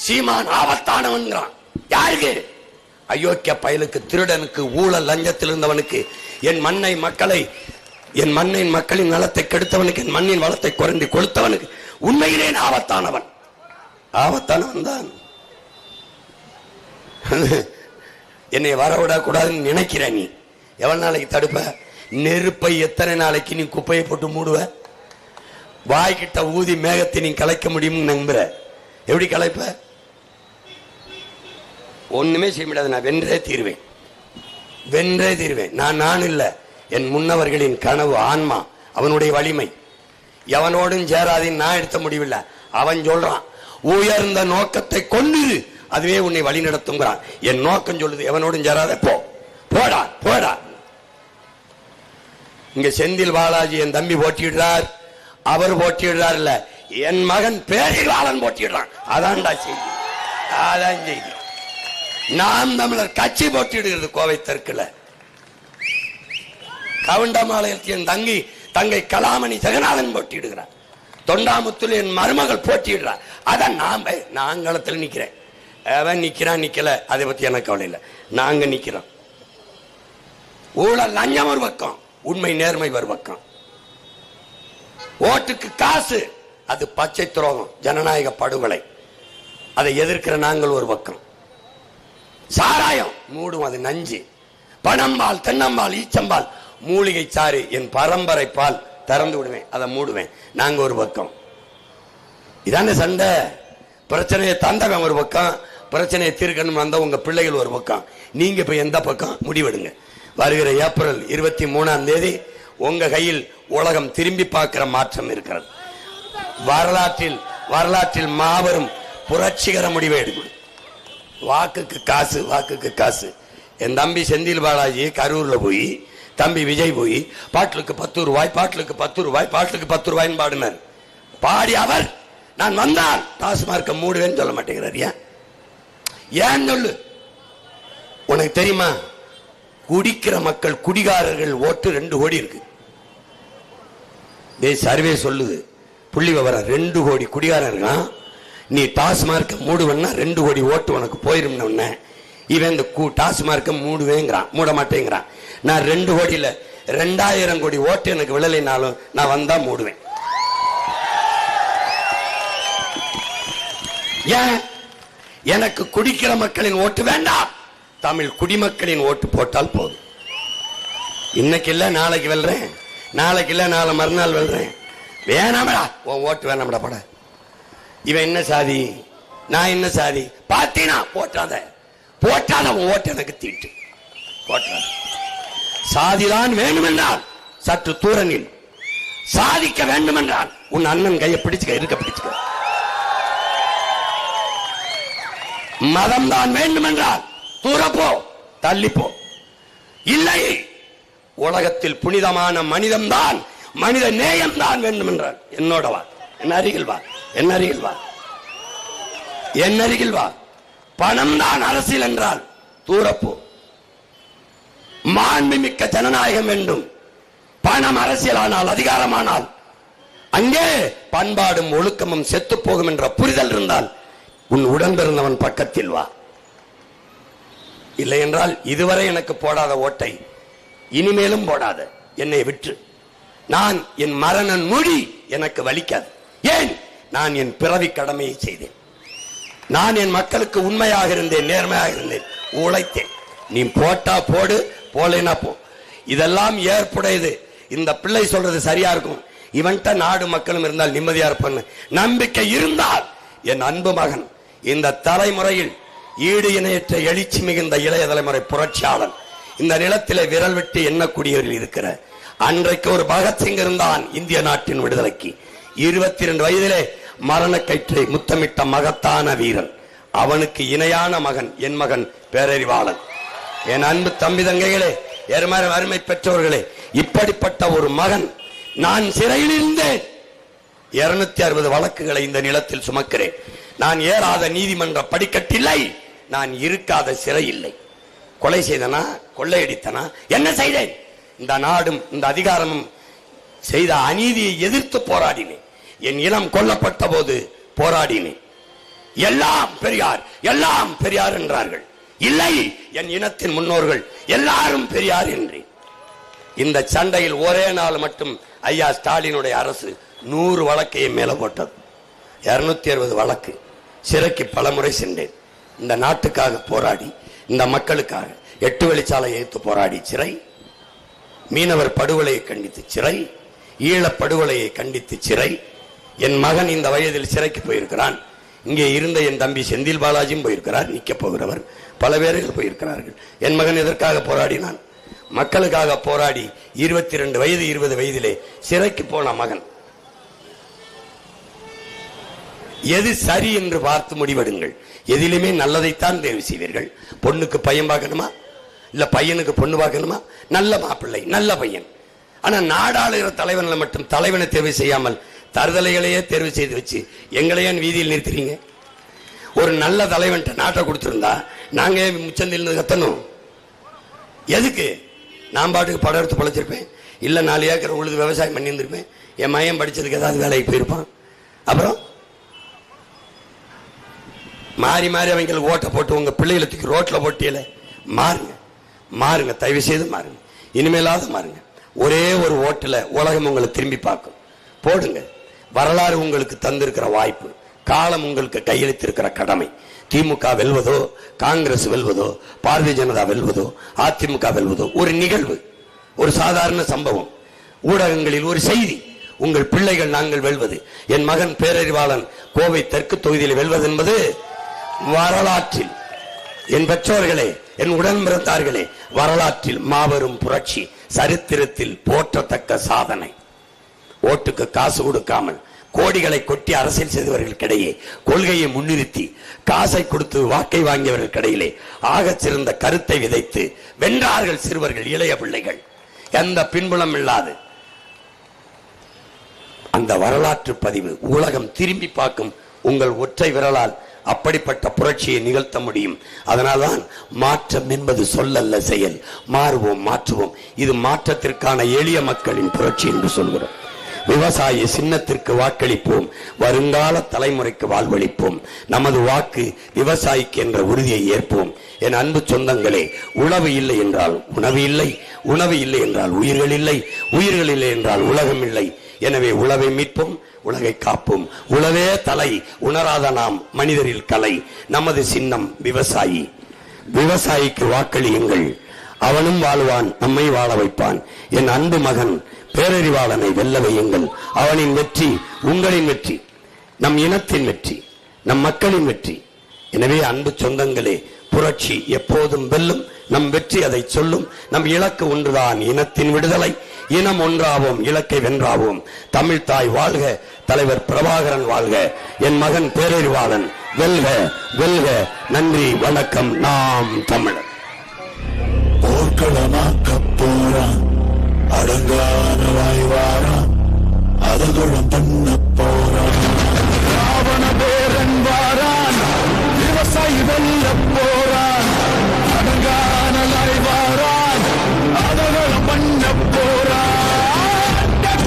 சீமான் ஆபத்தானவன்கிறான். யாருக்கு? அயோக்கிய பயலுக்கு, திருடனுக்கு, ஊழல் லஞ்சத்தில் இருந்தவனுக்கு, என் மண்ணை மக்களை, என் மண்ணின் மக்களின் நலத்தை கெடுத்தவனுக்கு, என் மண்ணின் வளத்தை குறைந்து கொளுத்தவனுக்கு உண்மையிலே ஆபத்தானவன். ஆபத்தானவன் தான். என்னை வரவிடக்கூடாதுன்னு நினைக்கிற நீ எவ்வளவு நாளைக்கு தடுப்ப? நெருப்பை எத்தனை நாளைக்கு நீ குப்பையை போட்டு மூடுவ? வாய்கிட்ட ஊதி மேகத்தை நீ கலைக்க முடியும்னு நம்புற. எப்படி கலைப்ப? ஒண்ணுமே செய்ய முடியாது. நான் வென்றே தீர்வேன், வென்றே தீர்வேன். நான் இல்ல, என் முன்னவர்களின் கனவு, ஆன்மா, அவனுடைய வலிமை. எவனோடும் சேராதின்னு நான் எடுத்த முடிவில்லை. அவன் சொல்றான், உயர்ந்த நோக்கத்தை கொண்டு அதுவே உன்னை வழி நடத்துங்கிறான். என் நோக்கம் சொல்லுது, எவனோடும் சேராத, போ, போடா போடா. இங்க செந்தில் பாலாஜி என் தம்பி போட்டிடுறார், அவர் போட்டிடுறார் இல்ல, என் மகன் பேரிலாளன் போட்டிடுறான். அதான்டா செய்தி, அதான் செய்தி. நாம் தமிழர் கட்சி போட்டிடுகிறது கோவை தெற்குல. கவுண்டமாலயத்தில் என் தங்கை கலாமணி ஜெகநாதன் போட்டிடுகிறார். தொண்டாமுத்துல என் மருமகள் போட்டிடுறார். அதான் நான் களத்தில் நிக்கிறேன். அவன் நிக்கிறான் நிக்கல அதை பத்தி எனக்கு கவலை இல்லை. நாங்க நிக்கிறோம். ஊழல் லஞ்சம் ஒரு பக்கம், உண்மை நேர்மை ஒரு பக்கம். ஓட்டுக்கு காசு, அது பச்சை துரோகம், ஜனநாயக படுகொலை. அதை எதிர்க்கிற நாங்கள் ஒரு பக்கம். சாராயம் மூடும், அது நஞ்சு. பனம்பால், தென்னம்பால், ஈச்சம்பால், மூலிகை சாறு, என் பரம்பரை பால் திறந்து விடுவேன், அதை மூடுவேன். நாங்க ஒரு பக்கம். இதான சண்டை. பிரச்சனையை தந்தவன் ஒரு பக்கம், பிரச்சனையை தீர்க்கணும் வந்த உங்க பிள்ளைகள் ஒரு பக்கம். நீங்க இப்ப எந்த பக்கம் முடிவெடுங்க. வருகிற ஏப்ரல் 23ஆம் தேதி உங்க கையில் உலகம் திரும்பி பார்க்கிற மாற்றம் இருக்கிறது. வரலாற்றில் மாபெரும் புரட்சிகர முடிவை எடுக்கணும். வாக்குக்கு காசு, வாக்குக்கு காசு. என் தம்பி செந்தில் பாலாஜி கரூர்ல போய், தம்பி விஜய் போய் பாட்டிலுக்கு 10 ரூபாய், பாட்டிலுக்கு 10 ரூபாய், பாட்டிலுக்கு 10 ரூபாய்ன்னு பாடினார். பாடி அவர் நான் வந்தால் டாஸ்மார்க்க மூடுவேன்னு சொல்ல மாட்டேங்கிறார். ஏன் சொல்லு. உனக்கு தெரியுமா, குடிக்கிற மக்கள், குடிகாரர்கள் ஓட்டு 2 கோடி இருக்கு. சர்வே சொல்லுது, புள்ளி விவரம். 2 கோடி குடிகாரர்கள். நீ டாஸ்மார்க்க மூடுவன்னா 2 கோடி ஓட்டு உனக்கு போயிரும். இவன் இந்த டாஸ்மார்க்க மூடுவேங்கிறான், மூட மாட்டேங்கிறான். நான் 2 கோடியில 2000 கோடி ஓட்டு எனக்கு விழலைனாலும் நான் வந்தா மூடுவேன். ஏன்? எனக்கு குடிக்கிற மக்களின் ஓட்டு வேண்டாம், தமிழ் குடிமக்களின் ஓட்டு போட்டால் போதும். இன்னைக்கு இல்ல நாளைக்கு வெல்றேன், நாளைக்கு இல்ல நாளை மறுநாள் வெல்றேன். வேணாமடா உன் ஓட்டு வேணாமடா பட. இவன் என்ன சாதி, நான் என்ன சாதி பாத்தீனா போட்டாத உன் ஓட்டு எனக்கு தீட்டு. போட்டாத. சாதிதான் வேண்டுமென்றால் சற்று தூரனில், சாதிக்க வேண்டுமென்றால் உன் அண்ணன் கையை பிடிச்சுக்க, இருக்க பிடிச்சுக்க. மதம் தான் வேண்டுமென்றால் தூரப்போ, தள்ளிப்போ. இல்லை, உலகத்தில் புனிதமான மனிதம்தான், மனித நேயம் தான் வேண்டுமென்றால் என்னோட வா, என் அருகில் வா, என் அருகில் வா, என் அருகில் வா. பணம் தான் அரசியல் என்றால் தூரப்போ. மாண்புமிக்க ஜனநாயகம் வேண்டும். பணம் அரசியலானால், அதிகாரமானால் அங்கே பண்பாடும் ஒழுக்கமும் செத்து போகும் என்ற புரிதல் இருந்தால் உன் உடன்பிறந்தவன் பக்கத்தில் வா. இல்லை என்றால் இதுவரை எனக்கு போடாத ஓட்டை இனிமேலும் போடாத, என்னை விற்று. நான் என் மரணன் மொழி எனக்கு வலிக்காது. ஏன்? நான் என் பிறவி கடமையை செய்தேன். நான் என் மக்களுக்கு உண்மையாக இருந்தேன், நேர்மையாக இருந்தேன், உழைத்தேன். நீ போட்டா போடு, போலேனா போ. இதெல்லாம் ஏற்புடையது. இந்த பிள்ளை சொல்றது சரியா இருக்கும். இவன்ட்ட நாடு மக்களும் இருந்தால் நிம்மதியா இருப்பேன்னு நம்பிக்கை இருந்தால், என் அன்பு மகன் இந்த தலைமுறையில் ஈடு இணையற்ற எழுச்சி மிகுந்த இளைய தலைமுறை புரட்சியாளன், இந்த நிலத்திலே விரல் விட்டு எண்ணக்கூடியவர்கள் இருக்கிற அன்றைக்கு ஒரு பகத்சிங் இருந்தான் இந்திய நாட்டின் விடுதலைக்கு. 22 வயதிலே மரணக்கயிற்றை முத்தமிட்ட மகத்தான வீரன். அவனுக்கு இணையான மகன் என் மகன் பேரறிவாளன். என் அன்பு தம்பி தங்கைகளே, அருமை பெற்றோர்களே, இப்படிப்பட்ட ஒரு மகன். நான் சிறையில் இருந்தேன். 260 வழக்குகளை இந்த நிலத்தில் சுமக்கிறேன். நான் ஏறாத நீதிமன்ற படிக்கட்டில்லை, நான் இருக்காத சிறை இல்லை. கொலை செய்தனா, கொள்ளையடித்தனா, என்ன செய்தேன்? இந்த நாடும் இந்த அதிகாரமும் செய்த அநீதியை எதிர்த்து போராடினேன். என் இனம் கொல்லப்பட்ட போது போராடினேன். எல்லாம் பெரியார், எல்லாம் பெரியார் என்றார்கள். இல்லை, என் இனத்தின் முன்னோர்கள் எல்லாரும் பெரியார் என்றேன். இந்த சண்டையில் ஒரே நாள் மட்டும் ஐயா ஸ்டாலினுடைய அரசு 100 வழக்கையை மேல போட்டது. 260 வழக்கு. சிறைக்கு பலமுறை சென்றேன். இந்த நாட்டுக்காக போராடி, இந்த மக்களுக்காக 8 வழிச்சாலை எடுத்து போராடி சிறை. மீனவர் படுகொலையை கண்டித்து சிறை, ஈழப் படுகொலையை கண்டித்து சிறை. என் மகன் இந்த வயதில் சிறைக்கு போயிருக்கிறான். இங்கே இருந்த என் தம்பி செந்தில் பாலாஜியும் போயிருக்கிறார், நிற்க போகிறவர். பல பேர்கள் போயிருக்கிறார்கள். என் மகன் எதற்காக போராடினான்? மக்களுக்காக போராடி 22 வயது 20 வயதிலே சிறைக்கு போன மகன். எது சரி என்று பார்த்து முடிவெடுங்கள். எதிலுமே நல்லதைத்தான் தேர்வு செய்வீர்கள். பொண்ணுக்கு பையன் பார்க்கணுமா, இல்ல பையனுக்கு பொண்ணு பார்க்கணுமா? நல்ல மாப்பிள்ளை, நல்ல பையன். ஆனா நாடாளுகிற தலைவனை மட்டும் தலைவனை தேர்வு செய்யாமல் தருதலைகளையே தேர்வு செய்து வச்சு எங்களையே வீதியில் நிறுத்துறீங்க. ஒரு நல்ல தலைவன் நாட்டை கொடுத்திருந்தா நாங்க முச்சந்தில் கத்தணும். எதுக்கு? நான் பாட்டுக்கு படம் எடுத்து பழச்சிருப்பேன், இல்ல 4 ஏக்கர் உழுது விவசாயம் பண்ணி இருந்திருப்பேன். என் மையம் படிச்சதுக்கு ஏதாவது வேலைக்கு போயிருப்பான். அப்புறம் மாறி மாறி அவங்களுக்கு ஓட்ட போட்டு உங்க பிள்ளைகளை தூக்கி ரோட்ல போட்டியல. மாறுங்க, மாறுங்க, தயவு செய்து மாறுங்க. இனிமேலாவது மாறுங்க. ஒரே ஒரு ஓட்டுல உலகம் உங்களை திரும்பி பார்க்கும். போடுங்க. வரலாறு உங்களுக்கு தந்திருக்கிற வாய்ப்பு, காலம் உங்களுக்கு கையெழுத்திருக்கிற கடமை. திமுக வெல்வதோ, காங்கிரஸ் வெல்வதோ, பாரதிய ஜனதா வெல்வதோ, அதிமுக வெல்வதோ ஒரு நிகழ்வு, ஒரு சாதாரண சம்பவம். ஊடகங்களில் ஒரு செய்தி. உங்கள் பிள்ளைகள் நாங்கள் வெல்வது, என் மகன் பேரறிவாளன் கோவை தெற்கு தொகுதியில் வெல்வது என்பது வரலாற்றில், என் பெற்றோர்களே, என் உடன் பிறந்தார்களே, வரலாற்றில் மாபெரும் புரட்சி, சரித்திரத்தில் போற்றத்தக்க சாதனை. ஓட்டுக்கு காசு கொடுக்காமல் கோடிகளை கொட்டி அரசியல் செய்தவர்களுக்கிடையே, கொள்கையை முன்னிறுத்தி காசை கொடுத்து வாக்கை வாங்கியவர்களுக்கிடையிலே ஆகச் சிறந்த கருத்தை விதைத்து வென்றார்கள் சிறுவர்கள், இளைய பிள்ளைகள். எந்த பின்புலம் இல்லாது அந்த வரலாற்று பதிவு உலகம் திரும்பி பார்க்கும். உங்கள் ஒற்றை விரலால் அப்படிப்பட்ட புரட்சியை நிகழ்த்த முடியும். அதனால்தான் மாற்றம் என்பது சொல்லல்ல, செயல். மாறுவோம், மாற்றுவோம். இது மாற்றத்திற்கான எளிய மக்களின் புரட்சி என்று சொல்கிறோம். விவசாய சின்னத்திற்கு வாக்களிப்போம், வருங்கால தலைமுறைக்கு வாழ்வளிப்போம். நமது வாக்கு விவசாயிக்கு என்ற உறுதியை ஏற்போம். என் அன்பு சொந்தங்களே, உணவு இல்லை என்றால் உணவு இல்லை, உணவு இல்லை என்றால் உயிர்கள் இல்லை, உயிர்கள் இல்லை என்றால் உலகம் இல்லை. எனவே உழவை மீட்போம், உலகை காப்போம். உழவே தலை, உணராத நாம் மனிதரில் கலை. நமது சின்னம் விவசாயி. விவசாயிக்கு வாக்களியுங்கள், அவனும் வாழ்வான், நம்மை வாழ வைப்பான். என் அன்பு மகன் பேரறிவாளனை வெல்ல வையுங்கள். அவனின் வெற்றி உங்களின் வெற்றி, நம் இனத்தின் வெற்றி, நம் மக்களின் வெற்றி. எனவே அன்பு சொந்தங்களே, புரட்சி எப்போதும் வெல்லும். நம் வெற்றி அதை சொல்லும். நம் இலக்கு ஒன்றுதான், இனத்தின் விடுதலை. இனம் ஒன்றாவோம், இலக்கை வென்றாவோம். தமிழ் தாய் வாழ்க, தலைவர் பிரபாகரன் வாழ்க. என் மகன் பேரறிவாளன் வெல்க, வெல்க. நன்றி, வணக்கம். நாம் தமிழர். போர்க்களமாக்க போறான், அடங்கான வாய்வாரான், அதகுளம் பண்ண போறான். ராவண பேரன் வாரான், விவசாயி வெல்ல போறான்.